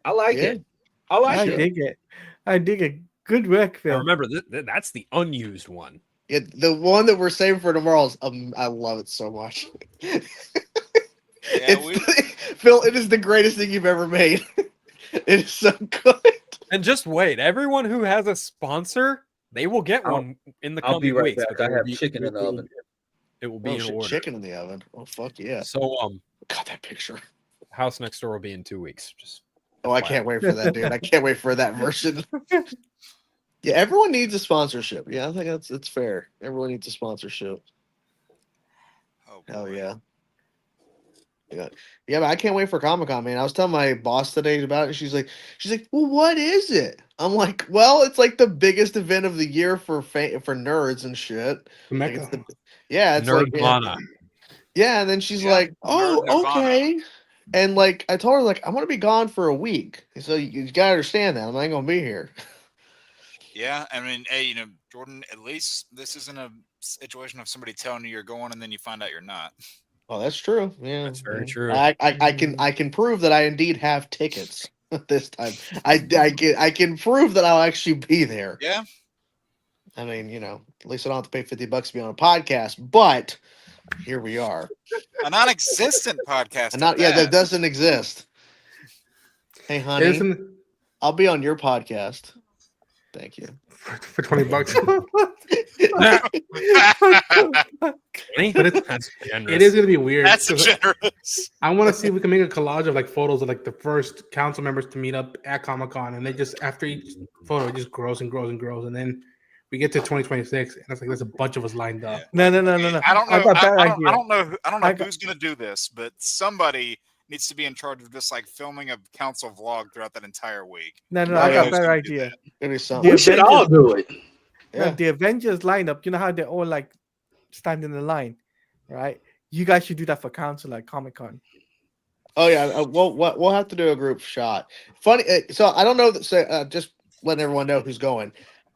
I like Yeah. it. I like I it. dig it. I dig it. Good work, Now Phil. remember, that's the unused one. yeah, the one that we're saving for tomorrow is. I love it so much. Yeah, Phil, it is the greatest thing you've ever made. It is so good. And just wait, everyone who has a sponsor, they will get one in the I'll coming be right weeks. back. but I it will have be- chicken in the oven. It will be Oh, in shit, order. chicken in the oven. Oh fuck yeah! So God, that picture. house next door will be in 2 weeks. Just Oh, I can't wait for that, dude. I can't wait for that version. Yeah, everyone needs a sponsorship. Yeah, I think it's fair. Everyone needs a sponsorship. Oh, Hell boy. yeah. Yeah, but I can't wait for Comic-Con, man. I was telling my boss today about it. She's like, well, what is it? I'm like, well, it's like the biggest event of the year for nerds and shit. Like, it's Mecca. it's like, Nerdvana. yeah, and then she's Yeah, like, "Oh, Nirvana. okay." And like, I told her, like, I'm gonna be gone for a week, so you gotta understand that I'm not gonna be here. Yeah, I mean, hey, Jordan, at least this isn't a situation of somebody telling you you're going and then you find out you're not. Oh, that's true. Yeah, That's very yeah. true. I can prove that I indeed have tickets this time. I can prove that I'll actually be there. Yeah. I mean, at least I don't have to pay $50 to be on a podcast, but here we are. A non-existent podcast. And at that that. doesn't exist. Hey, honey, Isn't I'll be on your podcast. Thank you. for $20. But it's- generous. It is gonna be weird. That's 'cause generous. I want to see if we can make a collage of like photos of like the first council members to meet up at Comic Con, and they just after each photo it just grows and grows and grows, and then we get to 2026, and it's like there's a bunch of us lined up. No. I don't know. I got a better I idea. don't know. I don't know I got- who's going to do this, but somebody needs to be in charge of just like filming a council vlog throughout that entire week. No, I I got got a who's better gonna do idea. that. It is something. The We should all do it. No, Yeah. the Avengers lineup, you know how they're all like stand in the line, right? You guys should do that for council at Comic Con. Oh yeah, we'll have to do a group shot. Funny, so I don't know. So just letting everyone know who's going.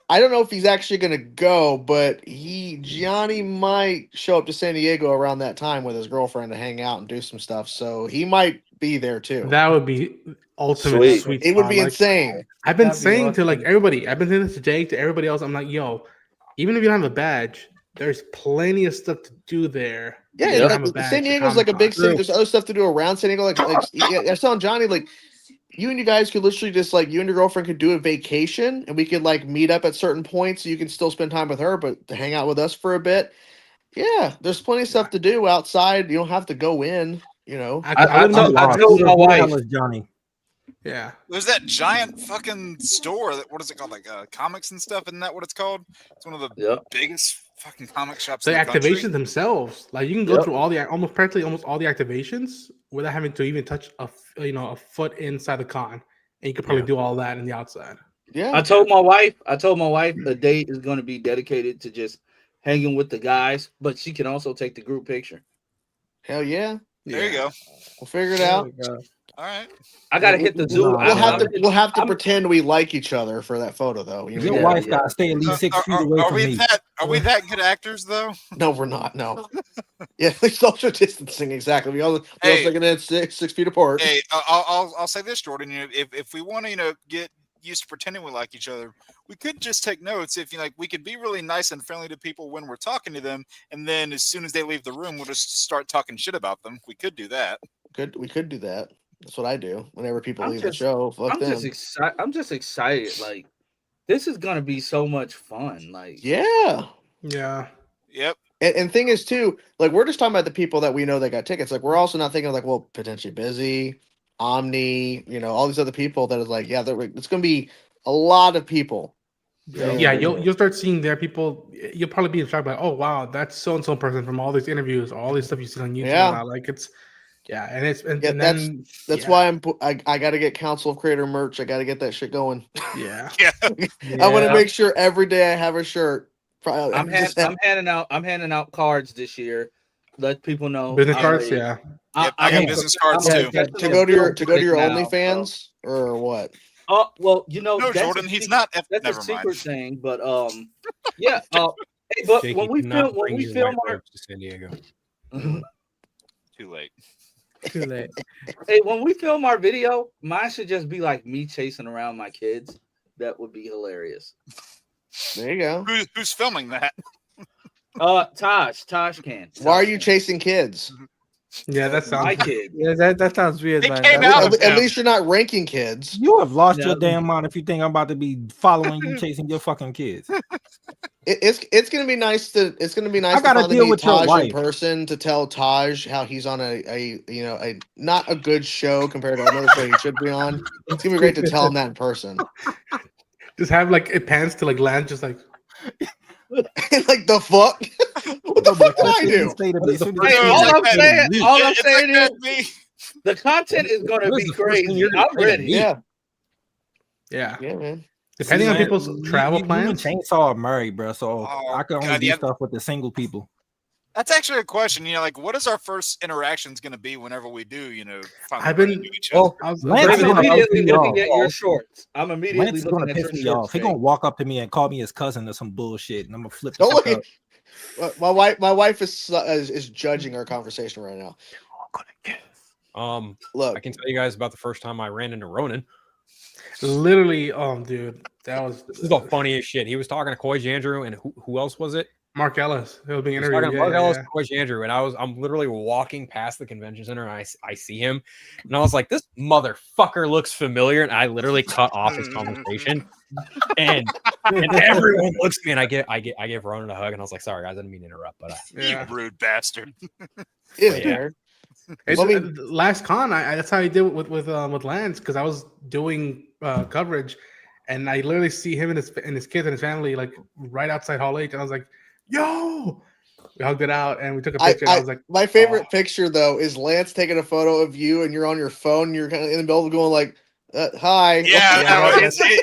I don't know if he's actually going to go, but Gianni might show up to San Diego around that time with his girlfriend to hang out and do some stuff. So he might be there too. That would be ultimate Sweet. sweet. It would spot. be Like, insane. I've been That'd be saying to like awesome. everybody, I've been saying this to Jake, to everybody else. I'm like, yo, even if you don't have a badge, there's plenty of stuff to do there. Yeah, if you don't like, have a badge San for Diego's like a big Comic-Con. city. There's other stuff to do around San Diego. Like yeah, I was telling Johnny, like you and you guys could literally just like you and your girlfriend could do a vacation, and we could like meet up at certain points so you can still spend time with her, but to hang out with us for a bit. Yeah, there's plenty of stuff to do outside. You don't have to go in. You know. I told my Who the wife. hell is Johnny? Yeah. There's that giant fucking store that what is it called? Like comics and stuff, isn't that what it's called? It's one of the Yep. biggest fucking comic shops The in the country. activations themselves, like you can go Yep. through all the almost all the activations without having to even touch a foot inside the con, and you could probably do all that in the outside. Yeah. I told my wife a day is going to be dedicated to just hanging with the guys, but she can also take the group picture. Hell yeah. There you go. We'll figure it out. All right. I got to hit the zoo. We'll have to pretend we like each other for that photo, though. You know? Your wife got to stay at least 6 feet away from me. Are we that good actors though? No, we're not. No. Yeah, social distancing. Exactly. We all looking at 6 feet apart. Hey, I'll say this, Jordan. You know, if we want to, get used to pretending we like each other, we could just take notes. If we could be really nice and friendly to people when we're talking to them, and then as soon as they leave the room, we'll just start talking shit about them. We could do that. We could do that. That's what I do whenever people leave the just- show. Fuck I'm them. just excited. I'm just excited. Like, this is gonna be so much fun. Like, Yeah. Yeah. Yep. And thing is too, like we're just talking about the people that we know that got tickets. Like we're also not thinking of like, well, potentially Busy, Omni, all these other people that is like, yeah, it's gonna be a lot of people. Yeah, you'll start seeing there people. You'll probably be shocked by, oh wow, that's so and so person from all these interviews, all these stuff you see on YouTube. Yeah. Like it's, yeah, and it's and, Yeah, and then That's yeah, why I got to get Council of Creator merch. I got to get that shit going. yeah. Yeah. I want to make sure every day I have a shirt. I'm handing out cards this year. Let people know Business I'm cards, a- yeah. Yep, I got business cards I'm too. a to go to your now, OnlyFans or what? Oh well, No, that's Jordan, a he's secret- not. That's Never a secret mind. thing, but yeah. Hey, but Jake, when you we cannot film bring your white robes to San Diego. Too late. Too late. hey, when we film our video, mine should just be like me chasing around my kids. That would be hilarious. There you go. Who's filming that? Tosh can. Why are you chasing kids? Yeah, that sounds my kid? Yeah, that sounds weird, It man. came That's- out of At him. least you're not ranking kids. You have lost No. your damn mind if you think I'm about to be following you, chasing your fucking kids. It's gonna be nice to I gotta finally deal meet with your Taj in wife. person to tell Taj how he's on a not a good show compared to another show he should be on. It's gonna be great to tell him that in person. just have like it pans to like land, just like Like the fuck? What the fuck did I do? Hey, all I'm saying is me. the content is going to What's be the first thing crazy. you're gonna I'm say to ready. me? Yeah, yeah. man. Depending on Man, people's you- travel you plans. and Chainsaw are married, bro. So Oh, I can only God, do yeah. stuff with the single people. That's actually a question. Like, what is our first interactions going to be whenever we do? Finally I've been- run into each other? I was, Lance I'm is gonna immediately piss me looking off. at your shorts. I'm Lance immediately is gonna looking at piss your me off. shorts. He gonna walk up to me and call me his cousin or some bullshit, and I'm gonna flip. the Don't look fuck at out. my wife is judging our conversation right now. I Look, can tell you guys about the first time I ran into Ronan. literally, dude, that was This is the funniest shit. He was talking to Coy Jandrew, and who else was it? Mark Ellis. He was being He was talking interviewed. to Mark Ellis, Coy Jandrew, and I'm literally walking past the convention center, and I see him, and I was like, this motherfucker looks familiar, and I literally cut off his conversation, and everyone looks at me, and I give Ronan a hug, and I was like, sorry guys, I didn't mean to interrupt, but Yeah. You rude bastard. is yeah. there? It's, Well, I mean- last con, that's how I did it with Lance, because I was doing coverage, and I literally see him and his kids and his family like right outside Hall H, and I was like, "Yo!" We hugged it out, and we took a picture. and I was like, My favorite "Oh." picture though is Lance taking a photo of you, and you're on your phone. And you're kind of in the middle of going like, "Hi." Yeah, Yeah, no, that's- he's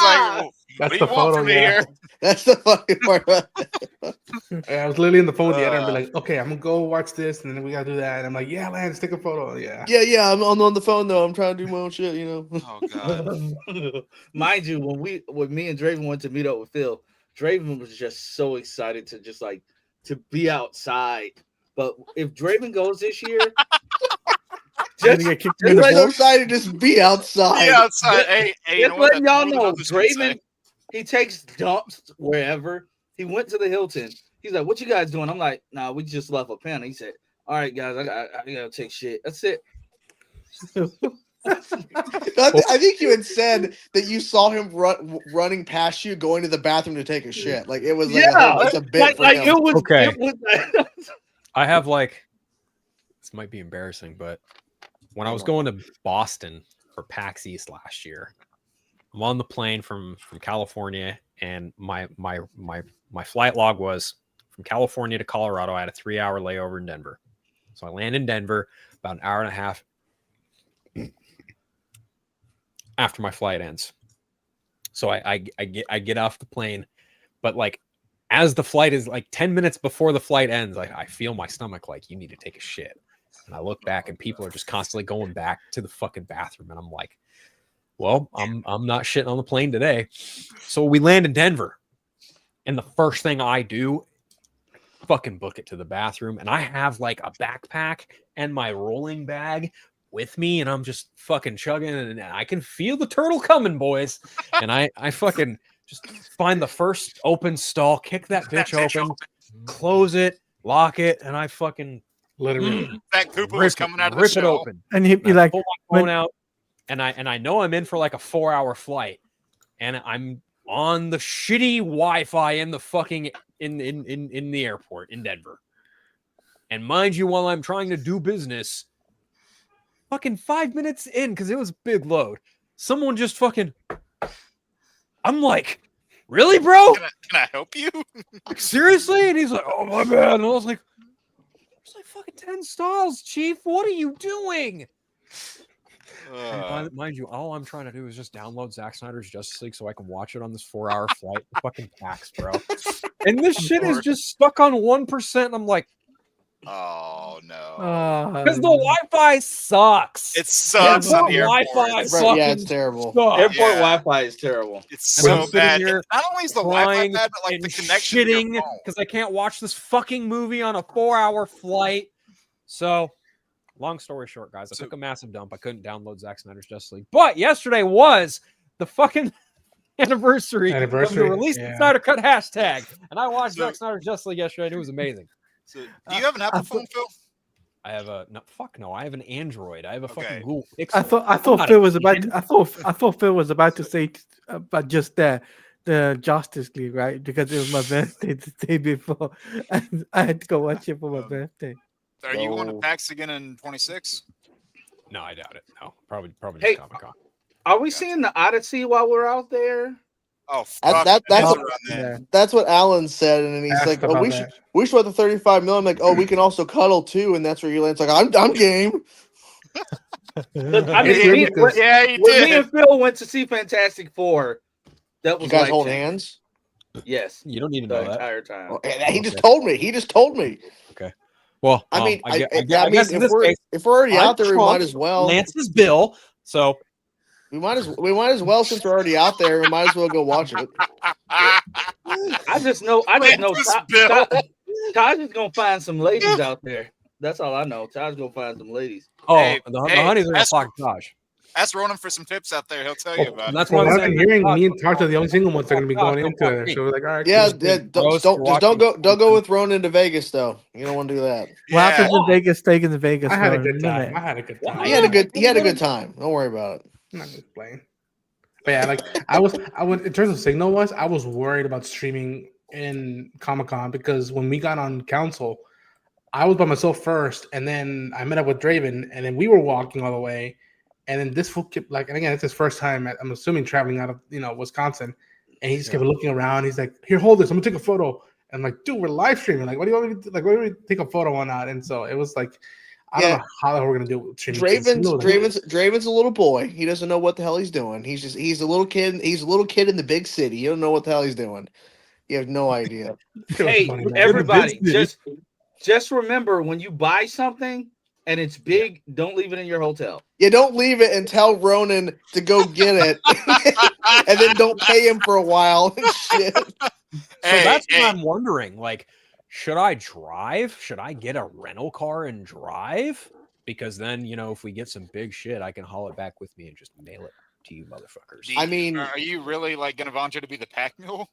like, what That's do the you want photo. from me Yeah. here? That's the fucking part. About it. I was literally in the phone with the editor and be like, "Okay, I'm gonna go watch this, and then we gotta do that." And I'm like, "Yeah, Lance, take a photo." Yeah. Yeah. I'm on the phone though. I'm trying to do my own shit. Oh God. Mind you, when me and Draven went to meet up with Phil, Draven was just so excited to just like to be outside. But if Draven goes this year, Gonna just get kicked in the You're so balls. excited to just be outside. Be outside. Hey, you just know what? letting y'all That's know, what I was gonna say. Draven, he takes dumps wherever. He went to the Hilton. He's like, "What you guys doing?" I'm like, "Nah, we just left a pen." He said, "All right, guys, I gotta take shit. That's it." I think you had said that you saw him running past you, going to the bathroom to take a shit. Like it was like it's a bit for him. It was Okay. It was, I have this might be embarrassing, but when I was going to Boston for PAX East last year, I'm on the plane from California, and my flight log was from California to Colorado. I had a 3-hour layover in Denver. So I land in Denver about an hour and a half after my flight ends. So I get off the plane, but like as the flight is like 10 minutes before the flight ends, like I feel my stomach like you need to take a shit. And I look back and people are just constantly going back to the fucking bathroom. And I'm like, well, I'm not shitting on the plane today. So we land in Denver. And the first thing I do, fucking book it to the bathroom. And I have like a backpack and my rolling bag with me, and I'm just fucking chugging, and I can feel the turtle coming, boys. And I fucking just find the first open stall, kick that bitch open, close it, lock it, and I fucking Literally. That Koopa was coming out of the rip it shell. open. And you I like pull my phone out, and I know I'm in for like a 4-hour flight, and I'm on the shitty Wi-Fi in the fucking in the airport in Denver. And mind you, while I'm trying to do business, fucking 5 minutes in, because it was a big load, someone just fucking, I'm like, really, bro? Can I help you? Like, seriously? And he's like, oh, my bad. And I was like, there's like fucking 10 stalls, Chief. What are you doing? Mind you, all I'm trying to do is just download Zack Snyder's Justice League so I can watch it on this 4-hour flight. Fucking PAX, bro. And this shit is just stuck on 1%. And I'm like, oh no, because the Wi-Fi sucks. it sucks on the Wi-Fi airport. Right, yeah, it's terrible. sucks. airport Yeah. Wi-Fi is terrible. It's And I'm so sitting bad. here Not only is the Wi-Fi crying bad, but like and the connection to your shitting phone. because I can't watch this fucking movie on a 4-hour flight. So, long story short, guys, I took a massive dump. I couldn't download Zack Snyder's Justice League, but yesterday was the fucking anniversary of the release the Snyder Cut hashtag, and I watched Zack Snyder's Justice League yesterday, and it was amazing. So, do you have an Apple phone, Phil? I have a no. I have an Android. I have a fucking Google Pixel. I thought Phil was about. I thought Phil was about to say about just the Justice League, right? Because it was my birthday the day before, and I had to go watch it for my birthday. Are you going to PAX again in 26? No, I doubt it. No, probably Hey, just Comic-Con. Are we seeing the Odyssey while we're out there? Oh, fuck. That's what Alan said, and then he's Asked like, "Oh, about we that. should watch the 35 mil." I'm like, "Oh, we can also cuddle too," and that's where you land. It's like, "I'm game." I mean, It's weird because- Yeah, you when me did. and Phil went to see Fantastic Four, that You was guys like hold hands. Yes, You don't need to the know that. entire time. Oh, he just told me. He just told me. Well, I mean, I if guess in this case, we're already I'm out there, we Trump, might as well. Lance's Bill. So We might as well, since we're already out there. We might as well go watch it. I just know Taj is gonna find some ladies out there. That's all I know. Taj is gonna find some ladies. Hey, the honeys are gonna flock to Taj. Ask Ronan for some tips out there. He'll tell you about And it. that's Well, what I'm I've been saying. hearing me and Tark are the only single ones that are going to be going Don't into fuck it. me. So we're like, all right, Yeah, cool. don't go with Ronan to Vegas though. You don't want to do that. What happens in Vegas stays in Vegas. I had a for good minute. time. I had a good time. He had a good time. Don't worry about it. I'm not just playing. But yeah, like I was in terms of signal wise, I was worried about streaming in Comic-Con because when we got on council, I was by myself first, and then I met up with Draven, and then we were walking all the way, and then this fool kept like, and again, it's his first time. I'm assuming traveling out of Wisconsin, and he just kept looking around. He's like, "Here, hold this. I'm gonna take a photo." And I'm like, "Dude, we're live streaming. Like, what do you want me to do? Like, what do we take a photo on that?" And so it was like, I don't know how we're gonna do it with streaming. Draven's a little boy. He doesn't know what the hell he's doing. He's a little kid. He's a little kid in the big city. You don't know what the hell he's doing. You have no idea. Hey, everybody, just remember when you buy something and it's big, don't leave it in your hotel. Yeah, don't leave it and tell Ronan to go get it, and then don't pay him for a while and shit. So that's what I'm wondering. Like, should I drive? Should I get a rental car and drive? Because then, if we get some big shit, I can haul it back with me and just mail it to you motherfuckers. I mean, are you really like going to volunteer to be the pack mule?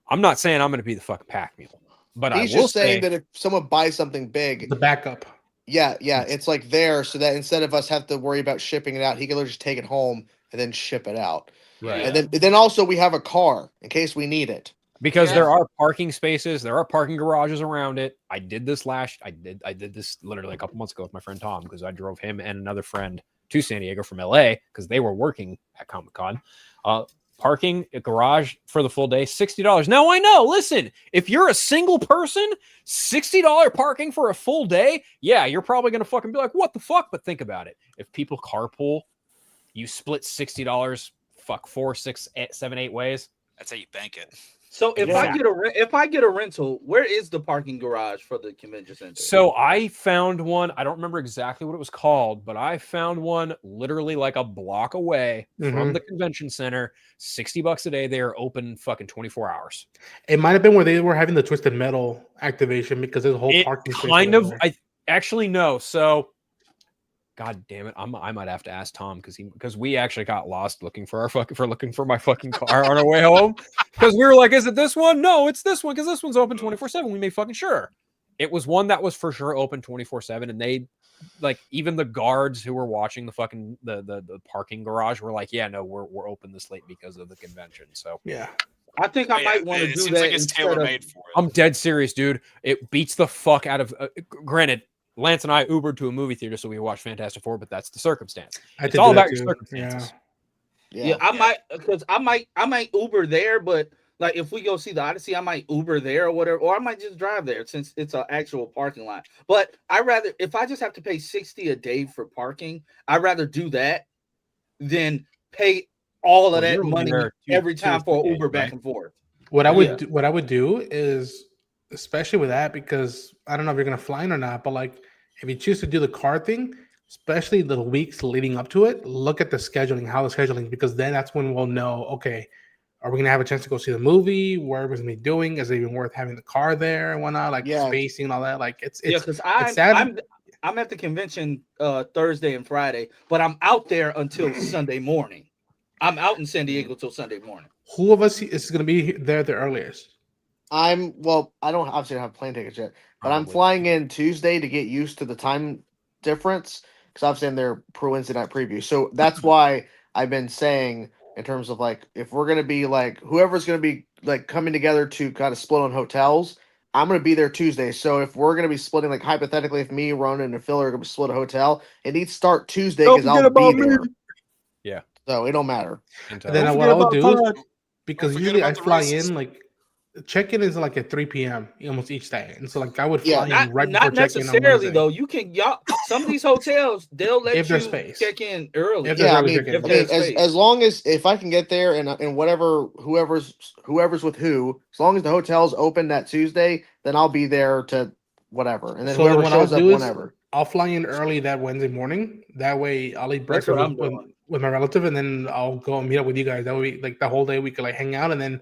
I'm not saying I'm going to be the fucking pack mule, but he's I will just saying say that if someone buys something big, the backup. Yeah, it's like there, so that instead of us have to worry about shipping it out, he can just take it home and then ship it out. Right. And then also we have a car in case we need it. Because Yeah. there are parking spaces, there are parking garages around it. I did this literally a couple months ago with my friend Tom, because I drove him and another friend to San Diego from LA because they were working at Comic-Con. Parking a garage for the full day, $60. Now I know, listen, if you're a single person, $60 parking for a full day, yeah, you're probably gonna fucking be like, what the fuck? But think about it. If people carpool, you split $60, 4, 6, 7, 8 ways. That's how you bank it. So if I get a rental, where is the parking garage for the convention center? So I found one. I don't remember exactly what it was called, but I found one literally like a block away from the convention center. $60 a day. They are open fucking 24 hours. It might have been where they were having the Twisted Metal activation because there's a whole parking space kind over of. there. I actually no. So, God damn it, I might have to ask Tom because we actually got lost looking for my fucking car on our way home because we were like, is it this one? No, it's this one because this one's open 24/7. We made fucking sure. It was one that was for sure open 24/7, and they like even the guards who were watching the fucking the parking garage were like, yeah, no, we're open this late because of the convention. So yeah. I think I might want to do seems that. like it's tailor made for it. I'm dead serious, dude. It beats the fuck out of. Granted, Lance and I Ubered to a movie theater so we watched Fantastic Four, but that's the circumstance. It's all about your circumstances. Yeah, I might Uber there, but like if we go see the Odyssey, I might Uber there or whatever, or I might just drive there since it's an actual parking lot. But if I just have to pay $60 a day for parking, I'd rather do that than pay all of that money every time for an Uber back and forth. What I would do is, especially with that, because I don't know if you're gonna fly in or not, but like if you choose to do the car thing, especially the weeks leading up to it, look at the scheduling, because then that's when we'll know, okay, are we gonna have a chance to go see the movie? Where are we gonna be doing? Is it even worth having the car there and whatnot? Like spacing and all that. Like it's because I'm at the convention Thursday and Friday, but I'm out there until Sunday morning. I'm out in San Diego till Sunday morning. Who of us is going to be there the earliest? I don't obviously have plane tickets yet, but I'm flying in Tuesday to get used to the time difference because obviously I'm there pro Wednesday night preview. So that's why I've been saying in terms of like if we're going to be like whoever's going to be like coming together to kind of split on hotels, I'm going to be there Tuesday. So if we're going to be splitting, like hypothetically, if me, Ronan, and Phil are going to split a hotel, it needs to start Tuesday because I'll be there. Yeah. So it don't matter. And then what I'll do, because usually I fly in like check-in is like at 3 p.m. almost each day, and so like I would fly in right before check-in. Not necessarily though. You can some of these hotels they'll let you check in early. As long as if I can get there and whatever whoever's with who, as long as the hotel's open that Tuesday, then I'll be there to whatever, and then whoever shows up whenever. I'll fly in early that Wednesday morning. That way, I'll eat breakfast with my relative, and then I'll go and meet up with you guys. That way, like the whole day, we could like hang out, and then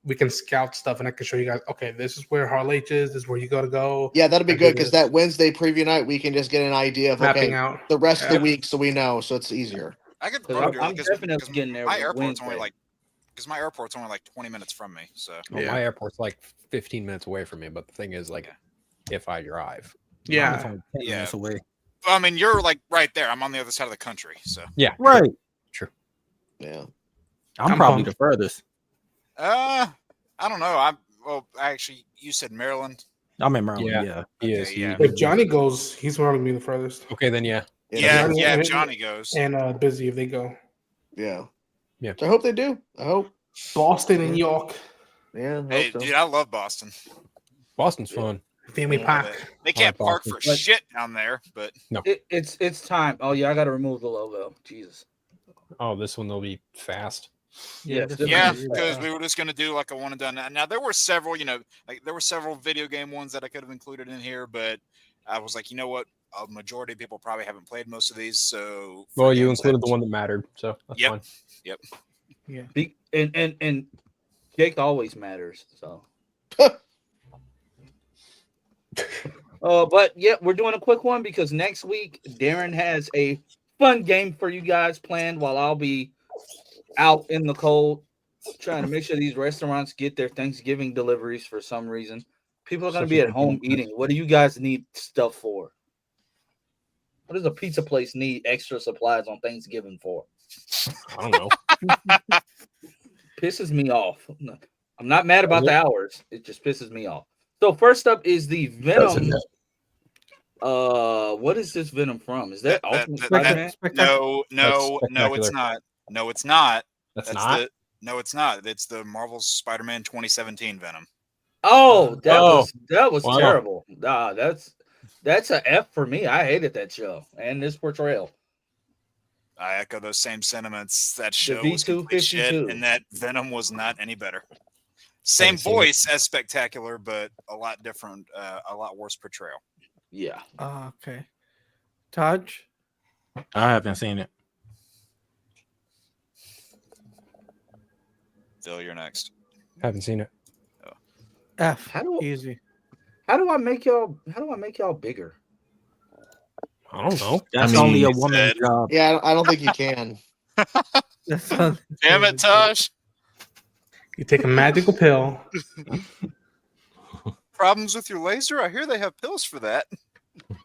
we can scout stuff, and I can show you guys. Okay, this is where Harl H is. This is where you got to go. Yeah, that'd be good because that Wednesday preview night, we can just get an idea of mapping out the rest of the week, so we know. So it's easier. I could. I'm definitely getting there. My airport's only like 20 minutes from me. So my airport's like 15 minutes away from me. But the thing is, like, if I drive, minutes away. I mean, you're like right there. I'm on the other side of the country, so yeah, right. True. Yeah, I'm probably the furthest. I don't know. Actually, you said Maryland. I'm in Maryland. Yeah, he is. Yeah. If Johnny goes, he's probably be the furthest. Okay, then yeah. If Johnny goes, and Busy if they go. Yeah. So I hope they do. I hope Boston and York. Yeah. Hey, dude, I love Boston. Boston's fun. Family park. They can't park for shit down there, but no, it's time. Oh yeah, I got to remove the logo. Jesus. Oh, this one will be fast. Yeah, because we were just gonna do like a one and done. Now there were several, video game ones that I could have included in here, but I was like, you know what? A majority of people probably haven't played most of these, so. Well, you included the one that mattered, so that's fine. Yep. Yeah. And Jake always matters, so. But yeah, we're doing a quick one because next week Darren has a fun game for you guys planned while I'll be out in the cold trying to make sure these restaurants get their Thanksgiving deliveries for some reason. People are going to be at home eating. What do you guys need stuff for? What does a pizza place need extra supplies on Thanksgiving for? I don't know. Pisses me off. I'm not mad about the hours. It just pisses me off. So first up is the Venom. What is this Venom from? Is that Ultimate Spider-Man? No, it's Spectacular. not. No, it's not. That's not. No, it's not. It's the Marvel's Spider-Man 2017 Venom. Oh, that Oh. was Wow. terrible. Nah, that's a F for me. I hated that show and this portrayal. I echo those same sentiments. That show The was complete shit, V252. and that Venom was not any better. Same voice as Spectacular, but a lot different, a lot worse portrayal. Yeah. Okay. Taj? I haven't seen it. Phil, you're next. Haven't seen it. F. How do- Easy. How do I make y'all bigger? I don't know. That's I mean, only a he woman's said- job. Yeah, I don't think you can. That's not- Damn it, Tosh. You take a magical pill. Problems with your laser? I hear they have pills for that.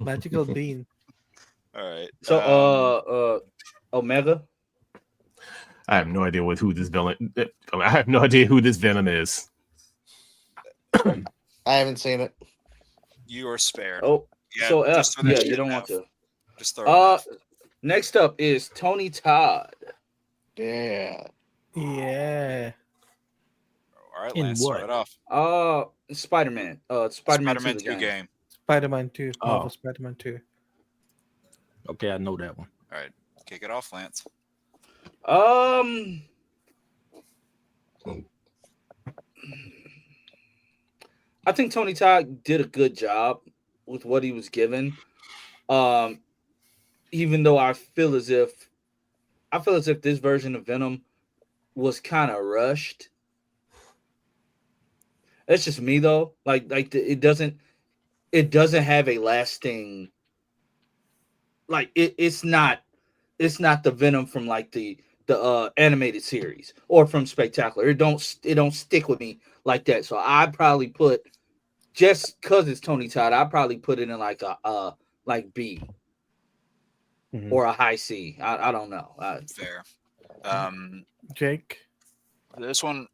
Magical bean. All right. So Omega. I have no idea who this villain. I have no idea who this Venom is. I haven't seen it. You are spared. Oh, Yeah, so F. just throw that Yeah, shit you don't in want F. to. Just throw it in F. Next up is Tony Todd. Yeah. Yeah. All right, In Lance, what? start it off. Spider-Man. Spider-Man, Spider-Man 2 2 game. Spider-Man 2. Oh. Marvel Spider-Man 2. Okay, I know that one. All right, kick it off, Lance. I think Tony Todd did a good job with what he was given. Even though I feel as if this version of Venom was kind of rushed. That's just me though. It doesn't have a lasting. It's not the Venom from like the animated series or from Spectacular. It don't stick with me like that. So I probably put, just because it's Tony Todd, I probably put it in like a B or a high C. I don't know. Fair. Jake? This one,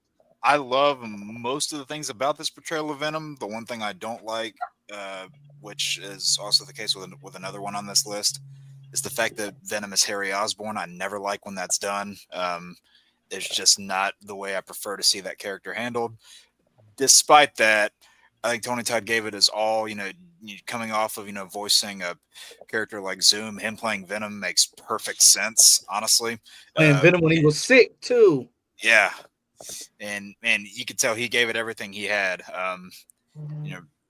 I love most of the things about this portrayal of Venom. The one thing I don't like, which is also the case with another one on this list, is the fact that Venom is Harry Osborn. I never like when that's done. It's just not the way I prefer to see that character handled. Despite that, I think Tony Todd gave it his all. Coming off of voicing a character like Zoom, him playing Venom makes perfect sense. Honestly, And Venom when he was sick too. yeah, and you could tell he gave it everything he had.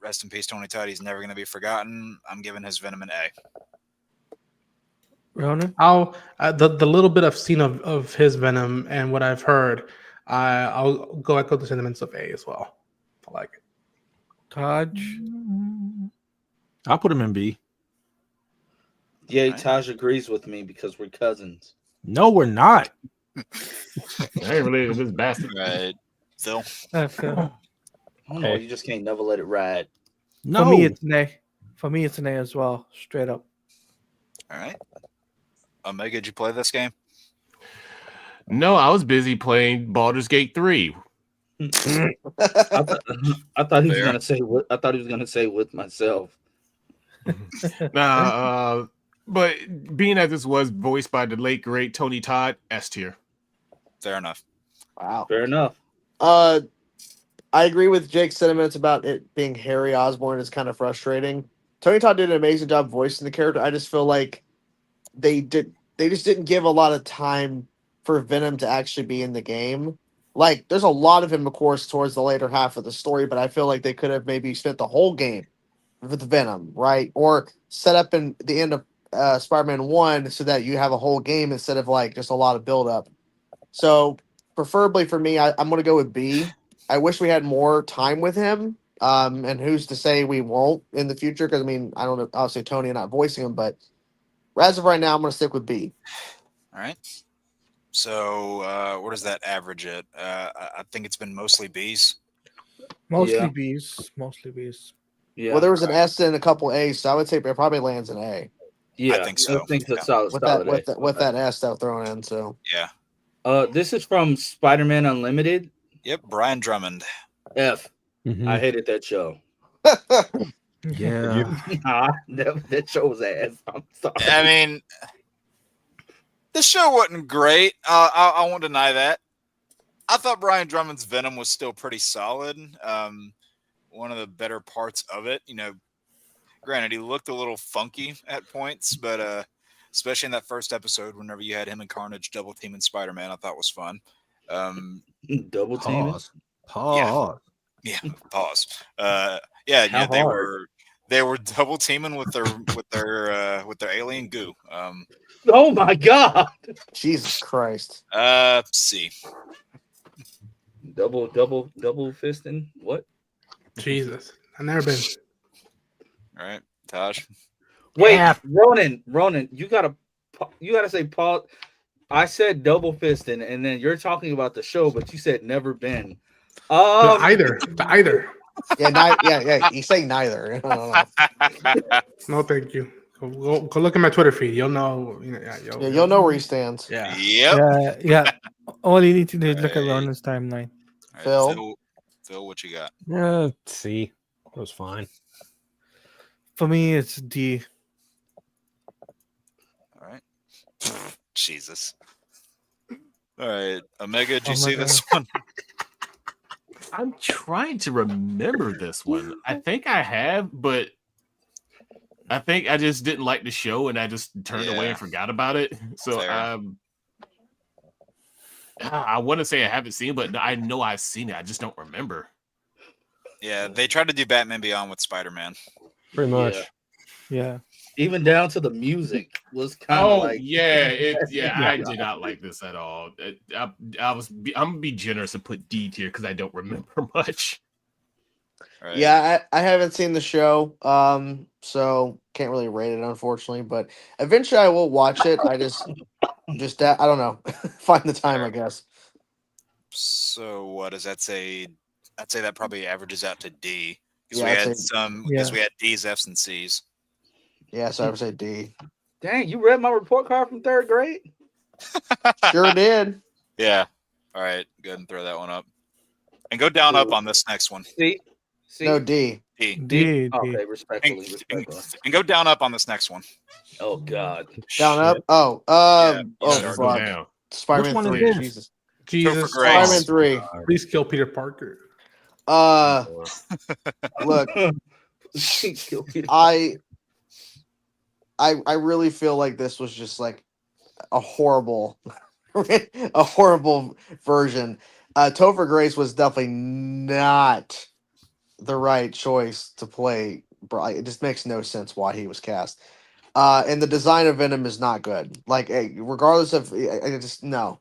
Rest in peace, Tony Todd. He's never going to be forgotten. I'm giving his Venom an A. Ronan? I'll the little bit I've seen of his Venom and what I've heard, I'll go echo the sentiments of A as well. I like it. Taj? I'll put him in B. Yeah, Taj agrees with me because we're cousins. No, we're not. I ain't related to this bastard. Right, Phil. Phil. I don't know. You just can't never let it ride. No. For me, it's an A. For me, it's an A as well. Straight up. All right. Omega, did you play this game? No, I was busy playing Baldur's Gate 3. I thought he was Fair. gonna say what I thought he was gonna say with myself. But being as this was voiced by the late great Tony Todd, S tier. Fair enough. Wow. Fair enough. I agree with Jake's sentiments about it being Harry Osborn is kind of frustrating. Tony Todd did an amazing job voicing the character. I just feel like they just didn't give a lot of time for Venom to actually be in the game. Like, there's a lot of him, of course, towards the later half of the story, but I feel like they could have maybe spent the whole game with Venom, right? Or set up in the end of Spider-Man 1 so that you have a whole game instead of like just a lot of build-up. So preferably for me, I'm going to go with B. I wish we had more time with him. And who's to say we won't in the future? Because, I mean, I don't know. Obviously, Tony and not voicing him, but as of right now, I'm going to stick with B. All right. So where does that average at? I think it's been mostly B's. Mostly Yeah. B's. Mostly B's. Yeah. Well, there was an S and a couple A's, so I would say it probably lands an A. Yeah, I think so. I think it's a Yeah. solid, with solid that A. with that S that thrown in. So Yeah. This is from Spider-Man Unlimited. Yep. Brian Drummond. F. Mhm. I hated that show. Yeah. That show was ass. I'm sorry. I mean, the show wasn't great. I won't deny that. I thought Brian Drummond's Venom was still pretty solid. One of the better parts of it, granted, he looked a little funky at points, but especially in that first episode, whenever you had him and Carnage double teaming Spider-Man, I thought was fun. Double teaming. Pause. Yeah, pause. Yeah, How they hard? were double teaming with their alien goo. Oh my god! Jesus Christ. See. Double fisting. What? Jesus, I've never been. All right, Taj. Wait, Yeah. Ronan, you gotta say Paul. I said double fisting, and then you're talking about the show, but you said never been. The either. Yeah. He's saying neither. No, thank you. Go look at my Twitter feed. You'll know. You'll know where he stands. Yeah. Yep. Yeah. All you need to do is look at Right. Ronan's timeline. All right, Phil? Phil, what you got? C. It was fine. For me, it's D. All right. Jesus. All right, Omega, did you see this one? I'm trying to remember this one. I think I have, but I think I just didn't like the show and I just turned away Yeah. and forgot about it. So Fair. I want to say I haven't seen, but I know I've seen it. I just don't remember. Yeah, they tried to do Batman Beyond with Spider-Man. Pretty much. Yeah. Yeah. Even down to the music was kind of Oh like I did not like this at all. I'm gonna be generous and put D tier because I don't remember much. All right. Yeah, I haven't seen the show, so can't really rate it, unfortunately. But eventually, I will watch it. I just I don't know, find the time, I guess. So what does that say? I'd say that probably averages out to D because Yeah, we I'd had say- because we had D's, F's, and C's. Yeah, so I would say D. dang, you read my report card from 3rd grade? Sure did. Yeah. All right. Go ahead and throw that one up, and go down up on this next one. See? No, D. D. D. Okay, And, respectfully. and go down up on this next one. Oh god. Down up. Oh, Yeah, oh, Go fuck. down. Spider-Man Which one 3. is this? Jesus. Jesus. Grace. Spider-Man 3. Please kill Peter Parker. Look, I really feel like this was just like a horrible version. Topher Grace was definitely not the right choice to play. It just makes no sense why he was cast. And the design of Venom is not good. Like, regardless of, I just no.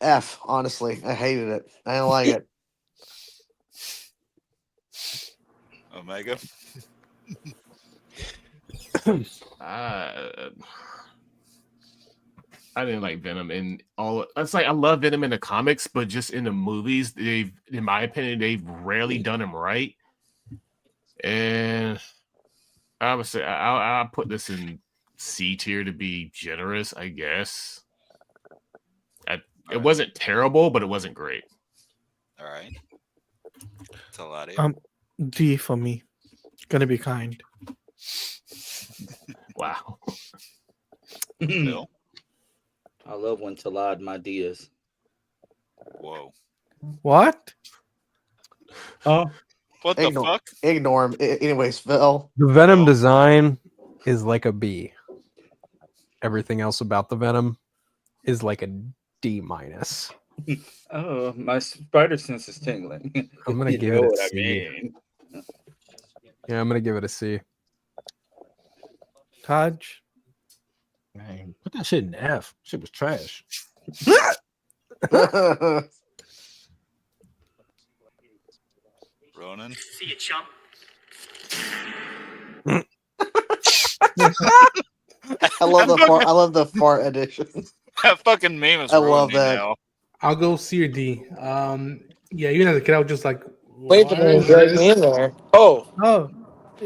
F. Honestly, I hated it. I didn't like it. Omega. I didn't like Venom in all. It's like I love Venom in the comics, but just in the movies, in my opinion, they've rarely done him right. And I would say I'll put this in C tier to be generous, I guess. It wasn't terrible, but it wasn't great. All right. Taladia. D for me. Gonna be kind. Wow. Bill. I love when Talad my Diaz. Whoa. What? Oh, What the Ignore- fuck? Ignore him. Anyways, Phil. the Venom design is like a B. Everything else about the Venom is like a D minus. Oh, my spider sense is tingling. I'm gonna You give know it a what I C. mean. Yeah, I'm gonna give it a C. Taj? Man, put that shit in F. Shit was trash. Ronan. See you, chump. I love the fart edition. That fucking meme is I love ruining me that. now. I'll go C or D. Yeah, even as a kid, I was just like, Wait a minute, what drag is me in there. Oh, Oh,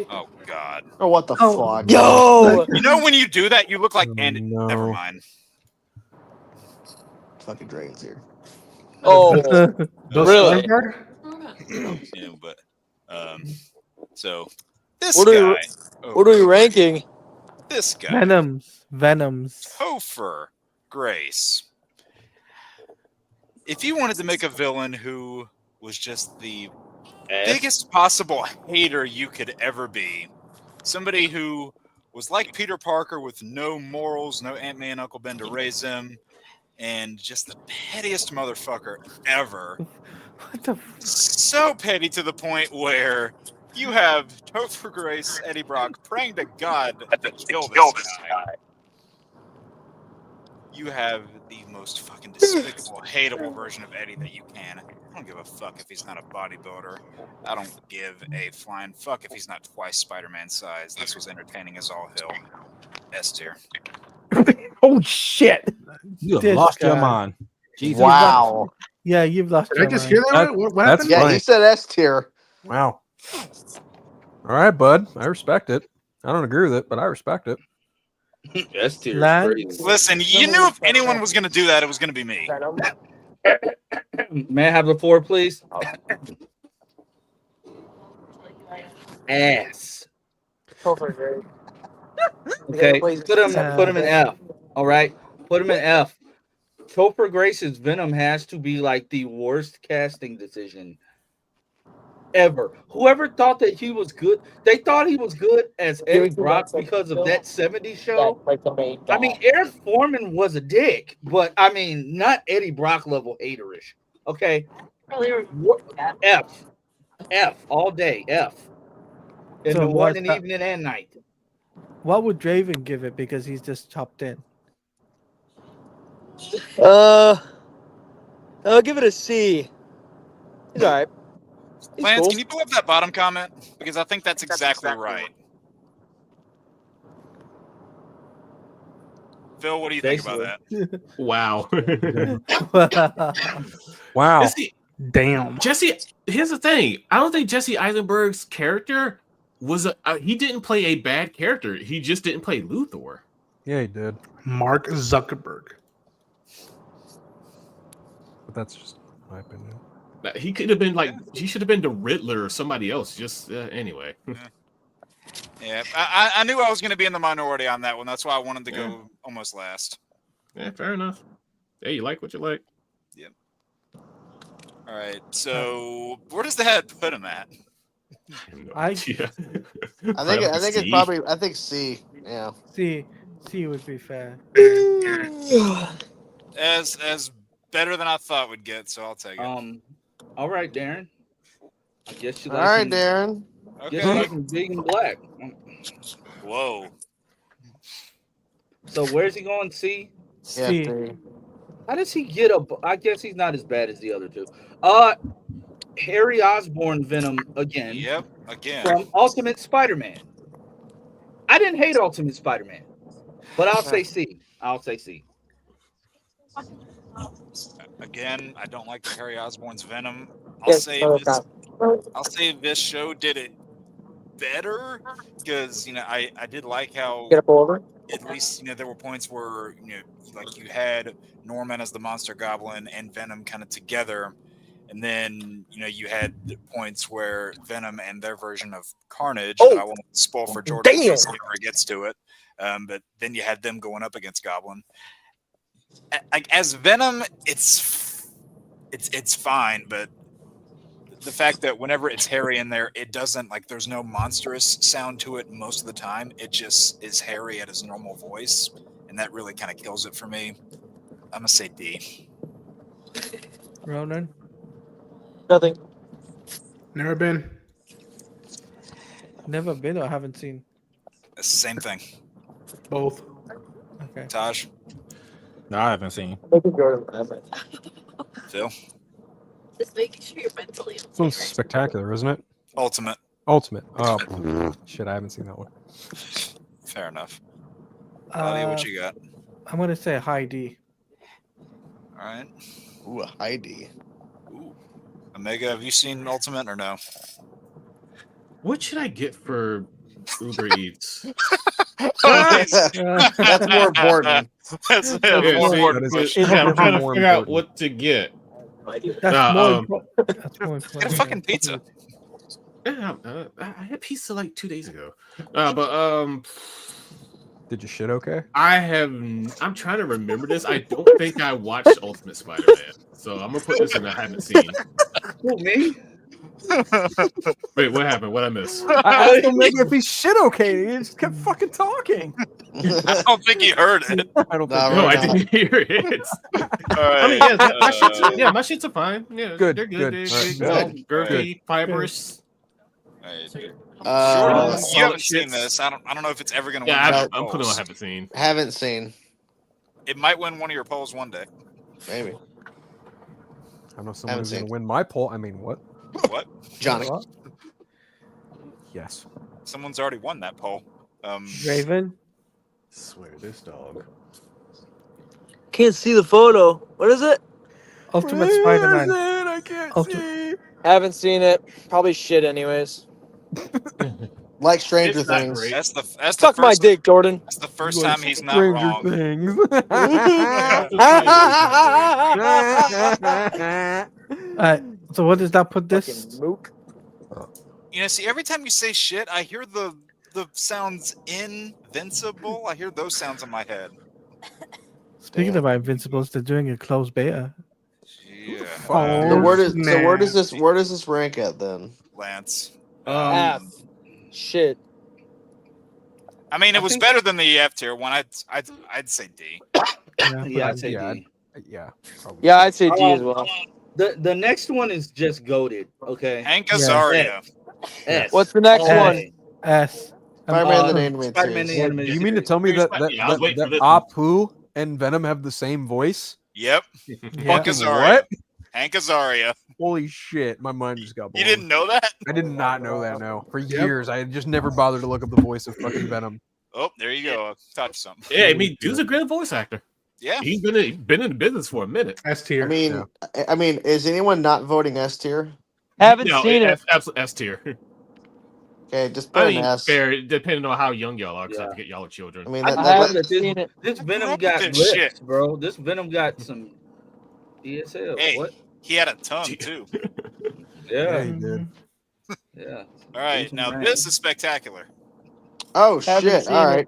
Oh God. Oh, what the Oh. fuck? Yo, You know when you do that, you look like Andy. no. Never mind. Fucking dragons here. oh, Those Really? Skarsgård? You know, but so this What are guy. you- what are we ranking? This guy. Venoms. Topher Grace. If you wanted to make a villain who was just the biggest possible hater you could ever be, somebody who was like Peter Parker with no morals, no Aunt May and Uncle Ben to raise him, and just the pettiest motherfucker ever. What the? So petty to the point where you have Topher Grace, Eddie Brock praying to God to kill this guy. You have the most fucking despicable, hateable version of Eddie that you can. I don't give a fuck if he's not a bodybuilder. I don't give a flying fuck if he's not twice Spider-Man size. This was entertaining as all hell. S tier. Oh shit! You have This lost your guy. mind. Jesus. Wow. Yeah, you've lost. Did I your just mind. hear that? That- Right? What that's happened? Yeah, funny. he said S tier. Wow. All right, bud. I respect it. I don't agree with it, but I respect it. S tier is Lance? crazy. Listen, you knew if anyone was going to do that, it was going to be me. May I have the floor, please? Ass. Okay, put him in F. All right, put him in F. Topher Grace's Venom has to be like the worst casting decision ever. Whoever thought that he was good, they thought he was good as Eddie Brock because of that 70s show. I mean, Eric Foreman was a dick, but I mean, not Eddie Brock level haterish. Okay, F, F all day, F in So the what's morning, that? evening, and night. What would Draven give it because he's just chopped in? I'll give it a C. He's all right. He's Lance, cool. can you pull up that bottom comment? Because I think that's exactly right. Phil, what do you think about that? Wow. Wow. Jesse, Damn. here's the thing. I don't think Jesse Eisenberg's character was he didn't play a bad character. He just didn't play Luthor. Yeah, he did. Mark Zuckerberg. But that's just my opinion. He could have been like he should have been the Riddler or somebody else. Just anyway. Yeah, I knew I was going to be in the minority on that one. That's why I wanted to Yeah. go almost last. Yeah, fair enough. Hey, you like what you like. All right, so where does the head put him at? I- Yeah. I think it's probably C. Yeah. C would be fair. As better than I thought would get, so I'll take it. All right, Darren. I guess you All like right, him, Darren. guess you like him big and black. Whoa. So where's he going? C? Yeah, C. C. How does he get up? I guess he's not as bad as the other two. Harry Osborn Venom again Yep, again. from Ultimate Spider-Man. I didn't hate Ultimate Spider-Man, but I'll say C. I'll say C. Again, I don't like the Harry Osborn's Venom. I'll Yes, say oh, this. I'll say this show did it better because I did like how Get up over. at least there were points where like you had Norman as the monster goblin and Venom kind of together, and then you had points where Venom and their version of Carnage that I won't spoil for Jordan in case he ever gets to it, but then you had them going up against Goblin. As Venom, it's fine, but the fact that whenever it's Harry in there, it doesn't there's no monstrous sound to it most of the time. It just is Harry at his normal voice, and that really kind of kills it for me. I'm gonna say D. Ronan? Nothing. Never been. Never been or haven't seen. It's the same thing. Both. Okay. Taj, No, I haven't seen. Phil, Just making sure you're mentally This one's spectacular, isn't it? Ultimate. Ultimate. Oh, shit, I haven't seen that one. Fair enough. Claudia, what you got? I'm gonna say high D. All right. Ooh, Heidi. Ooh. Omega, have you seen Ultimate or no? What should I get for Uber Eats? That's more important. That's Yeah, more see, important. That is yeah, I'm trying to more figure out important. what to get. That's more um, important. That's more Get a important. fucking pizza. Yeah, I had pizza like 2 days ago. But Did you shit okay? I'm trying to remember this. I don't think I watched Ultimate Spider-Man, so I'm gonna put this in I haven't seen. Who, me? Wait, what happened? What I miss? I asked him if he shit okay. He just kept fucking talking. I don't think he heard it. I don't Nah, think. No, right I now. didn't hear it. All right. I mean, yeah, my shits are fine. Yeah, Good, they're good. good. They're, All right. you know, girthy, fibrous. All right. Uh, Jordan, you haven't seen this. I don't know if it's ever gonna win. Yeah, one of I'm your putting on polls. haven't seen. haven't seen. It might win one of your polls one day. Maybe I know someone Haven't who's going seen. to win my poll. I mean, what? What? Johnny. What? Yes. Someone's already won that poll. Raven. Swear this dog. Can't see the photo. What is it? Ultimate Spider-Man. I can't Ulti- see. Haven't seen it. Probably shit anyways. Like Stranger It's not Things. great. That's the Suck my first. dick, Jordan. That's the first time he's not Stranger wrong. Things. So what does that put this? Fucking mook. You know, see, every time you say shit, I hear the sounds invincible. I hear those sounds in my head. Speaking about Invincibles, they're doing a closed beta. Yeah. Oh, So where does snap. where does this rank at then? Lance. F. Shit. I mean, it I was think- better than the F tier one. I'd say D. Yeah, I'd say Yeah, D. Yeah. Probably. Yeah, I'd say D as well. The next one is just goated. Okay. Hank Yeah. Azaria. S. What's the next All one? day. S. Spider-Man the animated Spider-Man series. the animated You mean to series. tell me that Yeah, I was waiting for this Apu and Venom have the same voice? Yep. Yeah. Hank Azaria. What? Hank Azaria. Holy shit! My mind just got blown. You didn't know that? I did not know that. No, for years I had just never bothered to look up the voice of fucking Venom. Oh, there you go. I taught you something. Yeah, I mean, dude's a great voice actor. Yeah. He's been in the business for a minute. S tier. I mean, is anyone not voting S tier? Haven't No, seen it. Absolutely S tier. Okay, just put I an mean, S. fair, depending on how young y'all are, because I Yeah. forget y'all are children. I mean, I that, I that, haven't seen it. This Venom What's got wrong with lips, this shit? bro. This Venom got some ESL. Hey. What? He had a tongue too. Yeah, he did. yeah. All right, Jason now Brown. this is spectacular. oh Haven't shit! seen All it. right.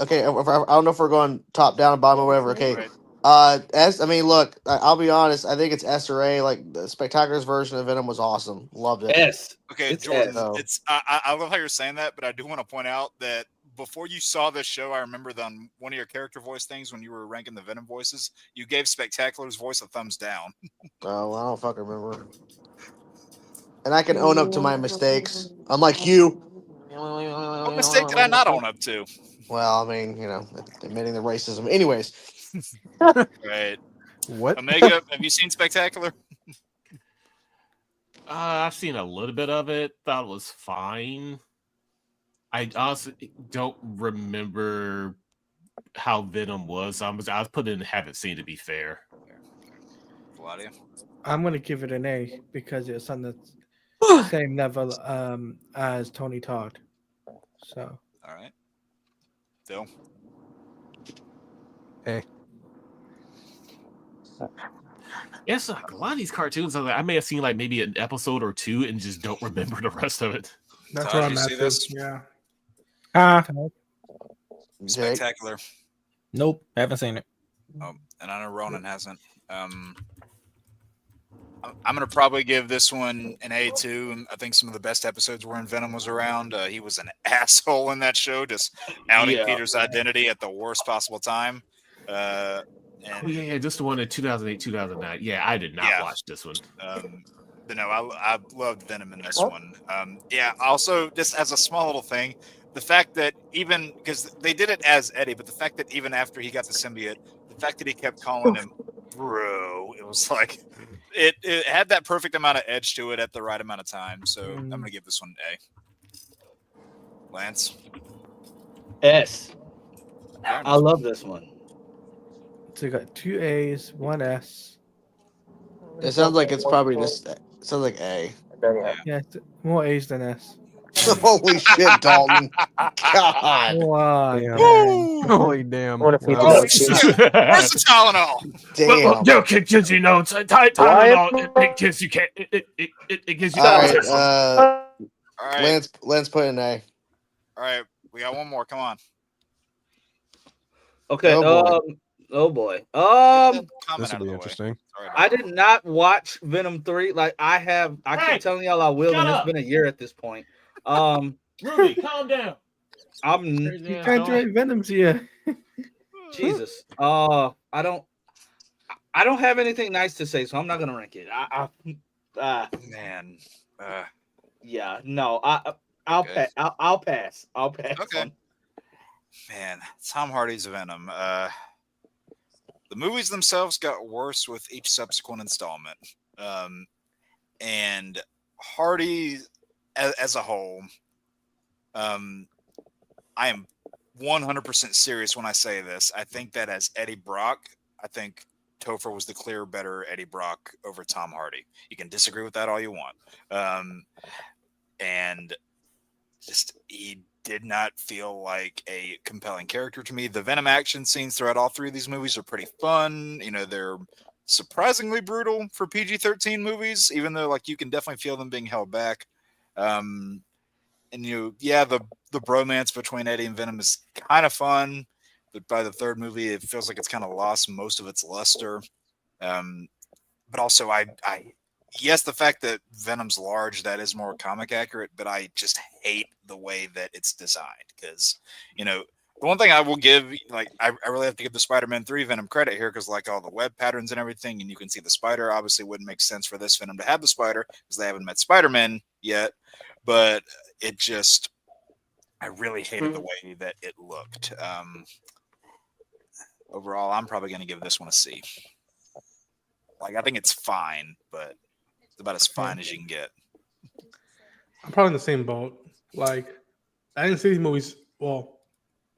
Okay. I don't know if we're going top down, bottom, or whatever. Okay. Right. S. I mean, look. I'll be honest. I think it's S or A. Like the Spectacular's version of Venom was awesome. Loved it. S. Okay, It's Jordan. S. Oh. It's I love how you're saying that, but I do want to point out that before you saw this show, I remember on one of your character voice things when you were ranking the Venom voices, you gave Spectacular's voice a thumbs down. Oh, I don't fucking remember. And I can own up to my mistakes. Unlike you. What mistake did I not own up to? Well, I mean, admitting the racism. Anyways, Right. What? Omega, have you seen Spectacular? I've seen a little bit of it. Thought it was fine. I honestly don't remember how Venom was. I was put in haven't seen, to be fair. Claudia. I'm gonna give it an A because it's on the same level as Tony Todd. So All right. Phil. Hey. Yes, a lot of these cartoons, I may have seen like maybe an episode or two and just don't remember the rest of it. That's Todd, where I'm you at. see too. this? Yeah. Jake, Spectacular. Nope, haven't seen it. Oh, and I know Ronan hasn't. I'm gonna probably give this one an A too. I think some of the best episodes were when Venom was around. He was an asshole in that show, just outing Yeah. Peter's identity at the worst possible time. Oh And yeah, just the one in 2008, 2009. Yeah, I did not Yeah. watch this one. but no, I loved Venom in this one. Yeah. Also, just as a small little thing, the fact that even because they did it as Eddie, but the fact that even after he got the symbiote, the fact that he kept calling him bro, it was like it had that perfect amount of edge to it at the right amount of time. So I'm gonna give this one an A. Lance. S. I love this one. So you got 2 A's, 1 S. it sounds like it's probably just. It sounds like A. Yeah, more A's than S. Holy shit, Dalton. God Why? Damn. man? Holy damn. I want to feed Wow. Oh shit! Where's the Tylenol? Well, damn. yo, kids, you know, Tylenol, it gives you can't, it gives you All right, autism. All right, Lance put an A. all right. We got one more. Come on. Okay. Oh, boy. Oh boy. Get that comment This out will of be the way. interesting. Sorry, I Dom. did not watch Venom 3. Like I Hey, keep telling y'all I will, shut and it's up. been a year at this point. Ruby, calm down. I'm Crazy You ass can't dog. rate Venom's here. Jesus. I don't have anything nice to say, so I'm not gonna rank it. Man. Yeah, no. I'll Good. pass. I'll pass. I'll pass. Okay. Man, Tom Hardy's Venom. The movies themselves got worse with each subsequent installment. And Hardy as a whole, I am 100% serious when I say this. I think that as Eddie Brock, I think Topher was the clear better Eddie Brock over Tom Hardy. You can disagree with that all you want. And just he did not feel like a compelling character to me. The Venom action scenes throughout all three of these movies are pretty fun. You know, they're surprisingly brutal for PG-13 movies, even though like you can definitely feel them being held back. And the bromance between Eddie and Venom is kind of fun, but by the third movie, it feels like it's kind of lost most of its luster. But also, yes, the fact that Venom's large, that is more comic accurate, but I just hate the way that it's designed because, the one thing I will give, like, I really have to give the Spider-Man 3 Venom credit here because, like, all the web patterns and everything, and you can see the spider. Obviously, it wouldn't make sense for this Venom to have the spider because they haven't met Spider-Man yet, but it just, I really hated the way that it looked. Overall, I'm probably going to give this one a C. Like, I think it's fine, but it's about as fine as you can get. I'm probably in the same boat. Like, I didn't see these movies. Well,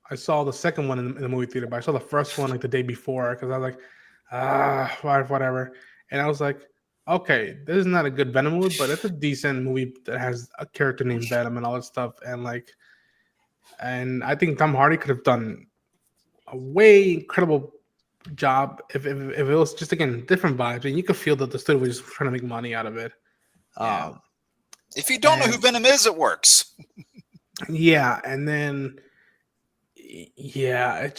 I saw the second one in the movie theater, but I saw the first one like the day before because I was like, whatever. And I was like, okay, this is not a good Venom movie, but it's a decent movie that has a character named Venom and all that stuff. And I think Tom Hardy could have done a way incredible job if it was just, again, different vibes, and you could feel that the studio was just trying to make money out of it. Yeah. If you don't know who Venom is, it works. Yeah, and then it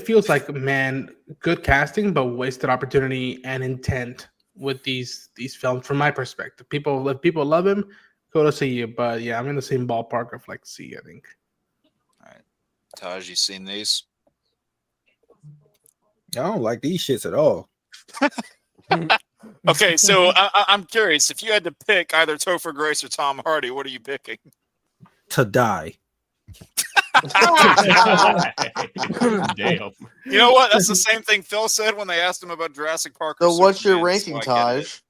feels like, man, good casting, but wasted opportunity and intent with these films from my perspective. If people love him, go to see it. But yeah, I'm in the same ballpark of like C, I think. All right. Taj, you seen these? I don't like these shits at all. Okay, so I'm curious. If you had to pick either Topher Grace or Tom Hardy, what are you picking? To die. Damn. You know what? That's the same thing Phil said when they asked him about Jurassic Park. So what's your Superman, ranking, so I get it. Taj?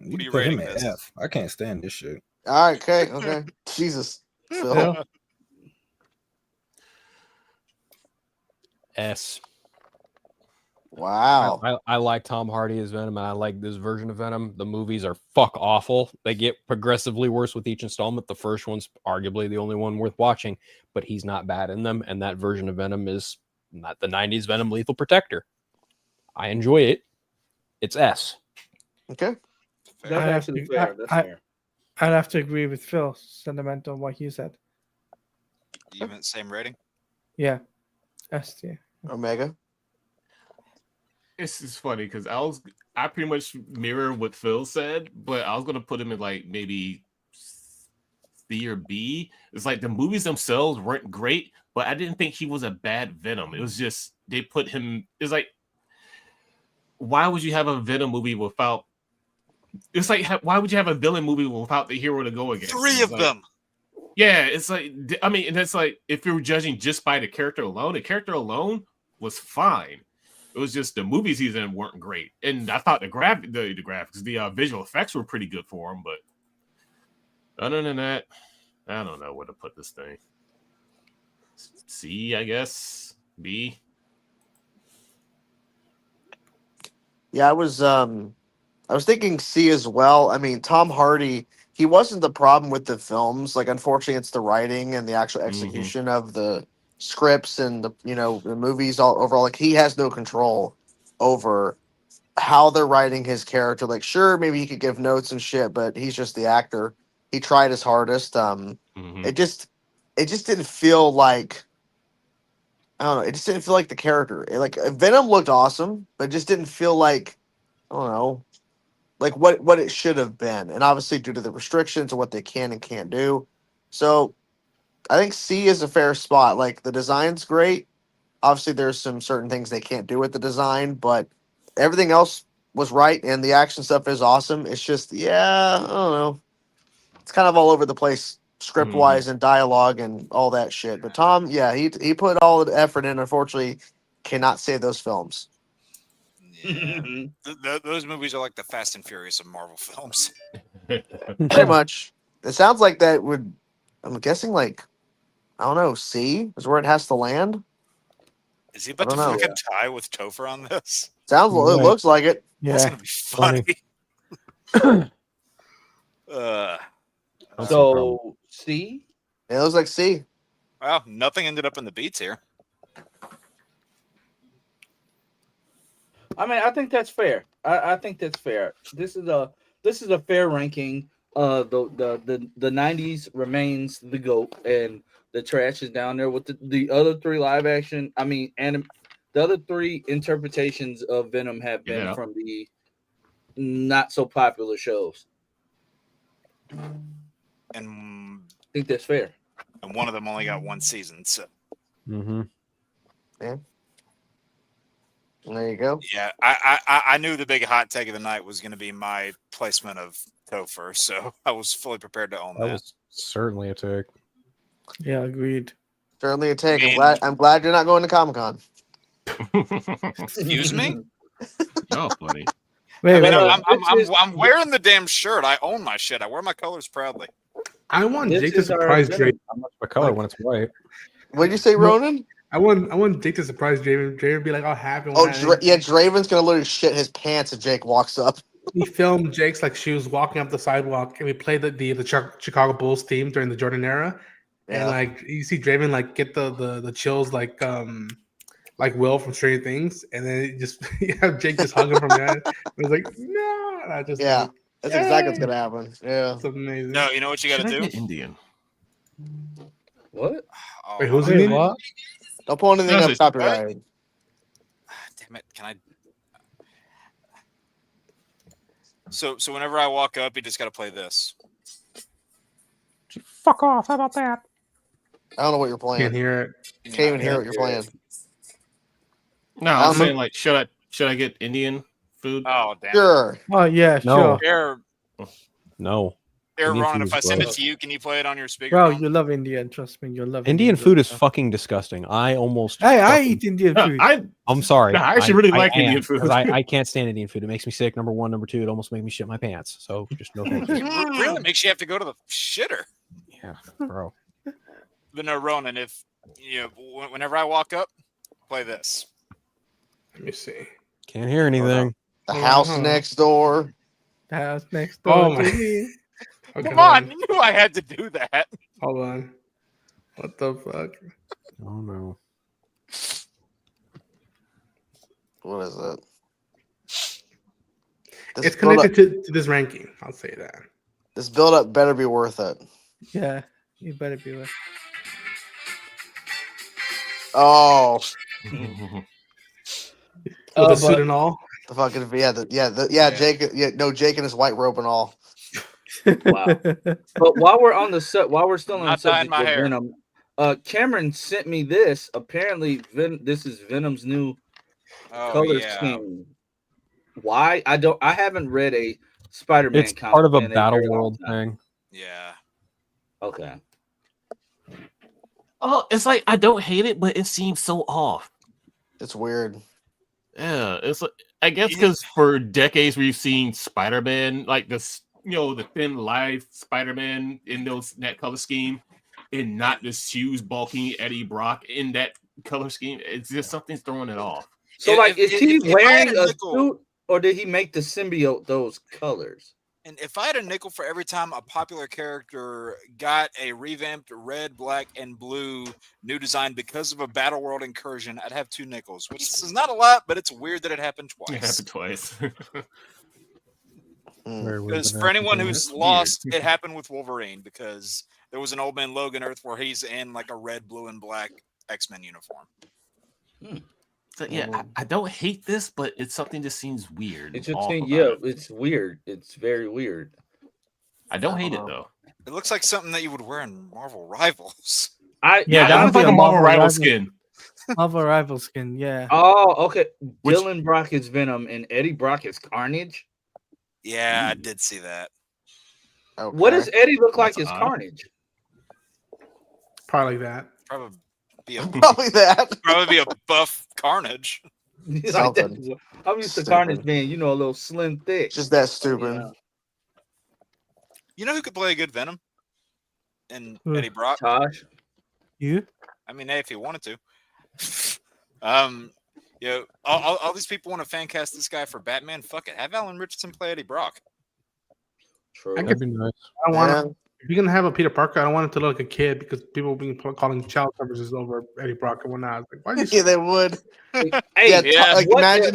You What are you put him rating at this? F. I can't stand this shit. All right, okay. Jesus. Phil. Yeah. S. Wow. I like Tom Hardy as Venom, and I like this version of Venom. The movies are fuck awful. They get progressively worse with each installment. The first one's arguably the only one worth watching, but he's not bad in them, and that version of Venom is not the 90s Venom Lethal Protector. I enjoy it. It's S. Okay. That's I have actually to- fair. That's fair. I'd have to agree with Phil. Sentimental, what he said. You meant same rating? Yeah. S tier. Omega. This is funny because I pretty much mirror what Phil said, but I was gonna put him in like maybe C or B. It's like the movies themselves weren't great, but I didn't think he was a bad Venom. It was just they put him. It's like, why would you have a Venom movie without? It's like, why would you have a villain movie without the hero to go against? Three It's of like, them. Yeah, it's like, I mean, and it's like if you were judging just by the character alone was fine. It was just the movies he's in weren't great, and I thought the graphics, the visual effects were pretty good for him. But other than that, I don't know where to put this thing. C, I guess. B. Yeah, I was I was thinking C as well. I mean, Tom Hardy, he wasn't the problem with the films. Like, unfortunately, it's the writing and the actual execution of the scripts and the movies all overall. Like, he has no control over how they're writing his character. Like, sure, maybe he could give notes and shit, but he's just the actor. He tried his hardest. It just didn't feel like, I don't know. It just didn't feel like the character. Like Venom looked awesome, but it just didn't feel like, I don't know, like what it should have been. And obviously due to the restrictions of what they can and can't do. So I think C is a fair spot. Like the design's great. Obviously there's some certain things they can't do with the design, but everything else was right and the action stuff is awesome. It's just, I don't know. It's kind of all over the place script wise and dialogue and all that shit. But Tom, he put all the effort in. Unfortunately, cannot save those films. Yeah. Those movies are like the Fast and Furious of Marvel films. Pretty much. It sounds like that would. I'm guessing like, I don't know. C is where it has to land. Is he about to fucking tie with Topher on this? Sounds. It looks like it. That's Yeah. gonna be funny. So C. It looks like C. Well, nothing ended up in the beats here. I mean, I think that's fair. I think that's fair. This is a fair ranking. The 90s remains the GOAT, and the trash is down there with the other three live action. I mean, and the other three interpretations of Venom have been from the not so popular shows. And I think that's fair. And one of them only got one season, so. Yeah. There you go. Yeah, I knew the big hot take of the night was going to be my placement of Topher, so I was fully prepared to own that. That was certainly a take. Yeah, agreed. Certainly a take. I'm glad you're not going to Comic-Con. Excuse me? Oh, funny. I mean, I'm wearing the damn shirt. I own my shit. I wear my colors proudly. I want Jake to surprise Drake. How much of a color when it's white? What'd you say, Ronan? I want Jake to surprise Draven. Draven be like, "Oh, happy." Draven's gonna literally shit his pants if Jake walks up. We filmed Jake's like shoes walking up the sidewalk, and we played the Chicago Bulls theme during the Jordan era. And like you see Draven like get the chills like Will from Stranger Things, and then you have Jake just hug him from that. It was like no, and I just that's exactly what's gonna happen. Yeah, it's amazing. No, you know what you got to do? Indian. What? Oh, Wait, who's Indian? What? Don't pull anything up copyrighted. Damn it! Can I? So whenever I walk up, you just got to play this. Fuck off! How about that? I don't know what you're playing. Can't hear it. Can't even hear what you're playing. No, I'm saying like, should I get Indian food? Oh damn! Sure. Oh yeah, No. sure. No. Ron, if I send it to you, can you play it on your speaker? Bro, you love Indian. Trust me, you'll love Indian food is fucking disgusting. I almost. I eat Indian food. I'm sorry. I actually really like Indian food. I can't stand Indian food. It makes me sick. Number one. Number two, it almost makes me shit my pants. So just no thank you. It really makes you have to go to the shitter. Yeah, bro. But no, Ronan, if whenever I walk up, play this. Let me see. Can't hear anything. The house next door. The house next door. Oh my. to me. Okay, Come on, you knew I had to do that. Hold on. What the fuck? Oh no. What is it? It's connected to this ranking. I'll say that. This build up better be worth it. Yeah, you better be with. Oh, With the suit and all. the fucking Jake in his white robe and all. Wow. But while we're still on the Not dyeing subject my of hair. Venom, Cameron sent me this. Apparently, this is Venom's new color scheme. Why? I haven't read a Spider-Man It's comic part of a in battle very long world time. thing. Yeah. Okay. Oh, it's like I don't hate it, but it seems so off. It's weird. Yeah, it's like, I guess because for decades we've seen Spider-Man like this, the thin live Spider-Man in that color scheme, and not this huge bulky Eddie Brock in that color scheme. It's just something's throwing it off. So, is he wearing a suit or did he make the symbiote those colors? And if I had a nickel for every time a popular character got a revamped red, black, and blue new design because of a Battle World incursion, I'd have 2 nickels, which is not a lot, but it's weird that it happened It twice. happened twice. Very weird Because that for anyone happened. who's That's lost, weird. it happened with Wolverine because there was an Old Man Logan Earth where he's in like a red, blue, and black X-Men uniform. So yeah, I don't hate this, but it's something that seems weird. It just off seems, about yeah, it. it's weird. It's very weird. I don't hate it though. It looks like something that you would wear in Marvel Rivals. Yeah, that looks like a Marvel Rival skin. Marvel Rival skin, yeah. Oh, okay. Dylan Brock is Venom and Eddie Brock is Carnage. Yeah, I did see that. Okay. What does Eddie look like That's as odd. Carnage? Probably that. Probably be a Probably that. probably be a buff Carnage. Like Something. that. I'm used to Stupid. Carnage being, a little slim thick. Just that stupid. Yeah. You know who could play a good Venom? And Who? Eddie Brock. Tosh. You? I mean, hey, if he wanted to. All these people want to fan cast this guy for Batman. Fuck it, have Alan Richardson play Eddie Brock. True. I That'd be nice. I want Yeah. to. If you're gonna have a Peter Parker, I don't want it to look like a kid because people been calling child services over Eddie Brock and whatnot. Like, why Yeah, they would. Hey, Yeah, like what imagine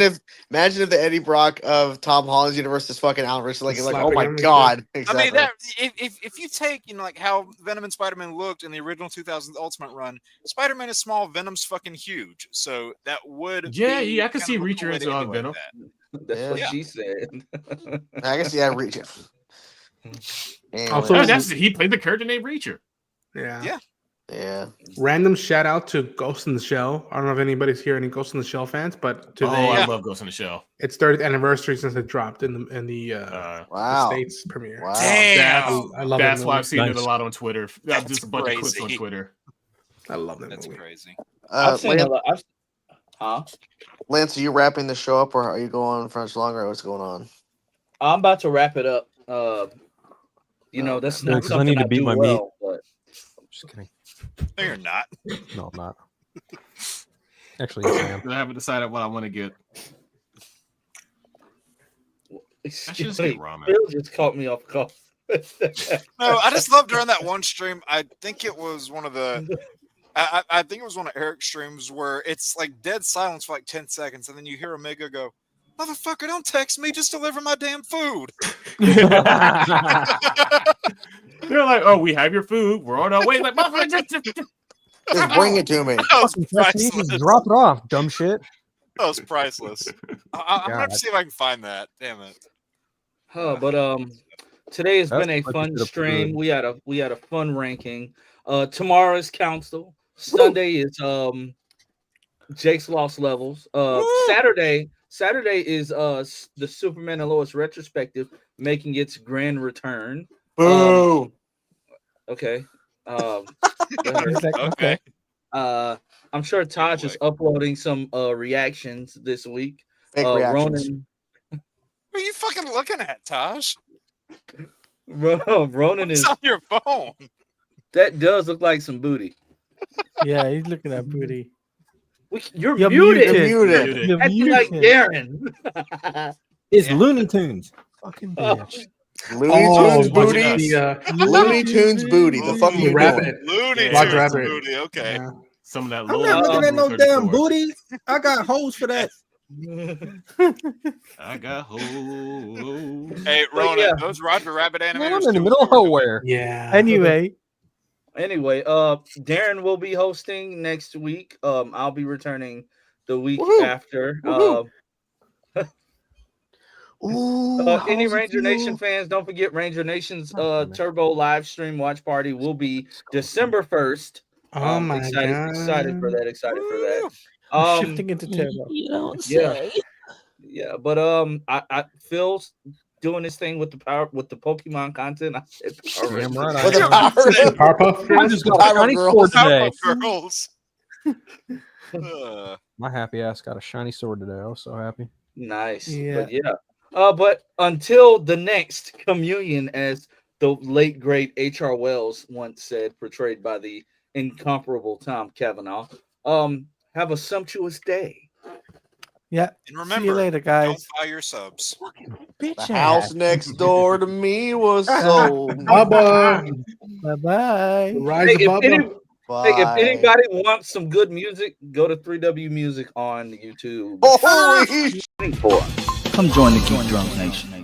if the Eddie Brock of Tom Holland's universe is fucking Alan Richardson. Like, Slapping oh my him and god. I Exactly. mean, that if you take like how Venom and Spider-Man looked in the original 2000 Ultimate run, Spider-Man is small, Venom's fucking huge. So that would Yeah, be yeah, I can kind see of a Reacher cool way as to Venom. emulate that. That's what Yeah. she said. I guess reach it. Anyway, Also- Oh, he played the character named Reacher. Yeah. yeah. Random shout out to Ghost in the Shell. I don't know if anybody's here, any Ghost in the Shell fans, but today Oh, I Yeah. love Ghost in the Shell. it's 30th anniversary since it dropped in the Wow. States premiere. Wow. Damn, I love That's that why movie. I've seen it a Nice. lot on Twitter. That's Just a bunch of clips on crazy. Twitter. I love that that's movie. crazy. I've seen a Lance, lot. Huh? Lance, are you wrapping the show up, or are you going for much longer? Or what's going on? I'm about to wrap it up. That's Yeah, not 'cause I something need to I beat do my meat. well, but Just kidding. No, you're not. No, I'm not. Actually, yes, I am. I haven't decided what I want to get. I should just Phil get ramen. just caught me off guard. No, I just love during that one stream. I think it was one of the. I think it was one of Eric's streams where it's like dead silence for like 10 seconds, and then you hear Omega go, "Motherfucker, don't text me, just deliver my damn food." They're like, "Oh, we have your food. We're on our way." Like, motherfucker, Just bring it to me. That was Just priceless. drop it off, dumb shit. That was priceless. I'm gonna have to God. see if I can find that. Damn it. But today has That's been a what you fun should have stream. put. We had a fun ranking. Tomorrow is council. Sunday is Jake's Lost Levels. Saturday is the Superman and Lois retrospective making its grand return. Boo. Okay. He's like, Okay. I'm sure Taj is uploading some reactions this week. Fake reactions. Ronan, What are you fucking looking at, Taj? Ronan It's is on your phone. that does look like some booty. Yeah, he's looking at booty. You're You're muted. muted. Muted. You're Acting like muted. Darren. It's Yeah. Looney Tunes. Fucking Oh. bitch. Looney Oh, Tunes watch booty. the, Looney Tunes booty. The fuck are you rabbit. doing? Looney Yeah. Tunes Rabbit. booty. Okay. yeah. some of that. I'm low not looking at no 34. damn booty. I got hoes for that. I got hoes. Hey, But Ronan, yeah. those Roger Rabbit animators. Man, I'm in the do middle of what they were nowhere. Yeah. Anyway, Anyway, Darren will be hosting next week. I'll be returning the week Woohoo. after. Woohoo. Ooh, Any how's it Ranger Nation feel? fans, don't forget Ranger Nation's Oh, man. Turbo live stream watch party will be December 1st. Oh my excited, god. excited for that. Excited for that. shifting into turbo. You don't Yeah. say. Yeah, but I Phil's doing this thing with the Pokemon content. I said Power Damn Rangers. right I With the am. power. Powerpuff I Girls? just got a Power shiny Girls. sword today. Powerpuff Girls. My happy ass got a shiny sword today. I was so happy. Nice. Yeah. But yeah. But until the next communion, as the late great H.R. Wells once said, portrayed by the incomparable Tom Cavanaugh, have a sumptuous day. Yeah. And See remember, you later, don't guys. buy your subs. The house next door to me was sold. Bubba. Bye bye. The rise Hey, of if, Bubba. Bye. anybody wants some good music, go to 3W Music on YouTube. Holy For Come join the Geek Drums Nation.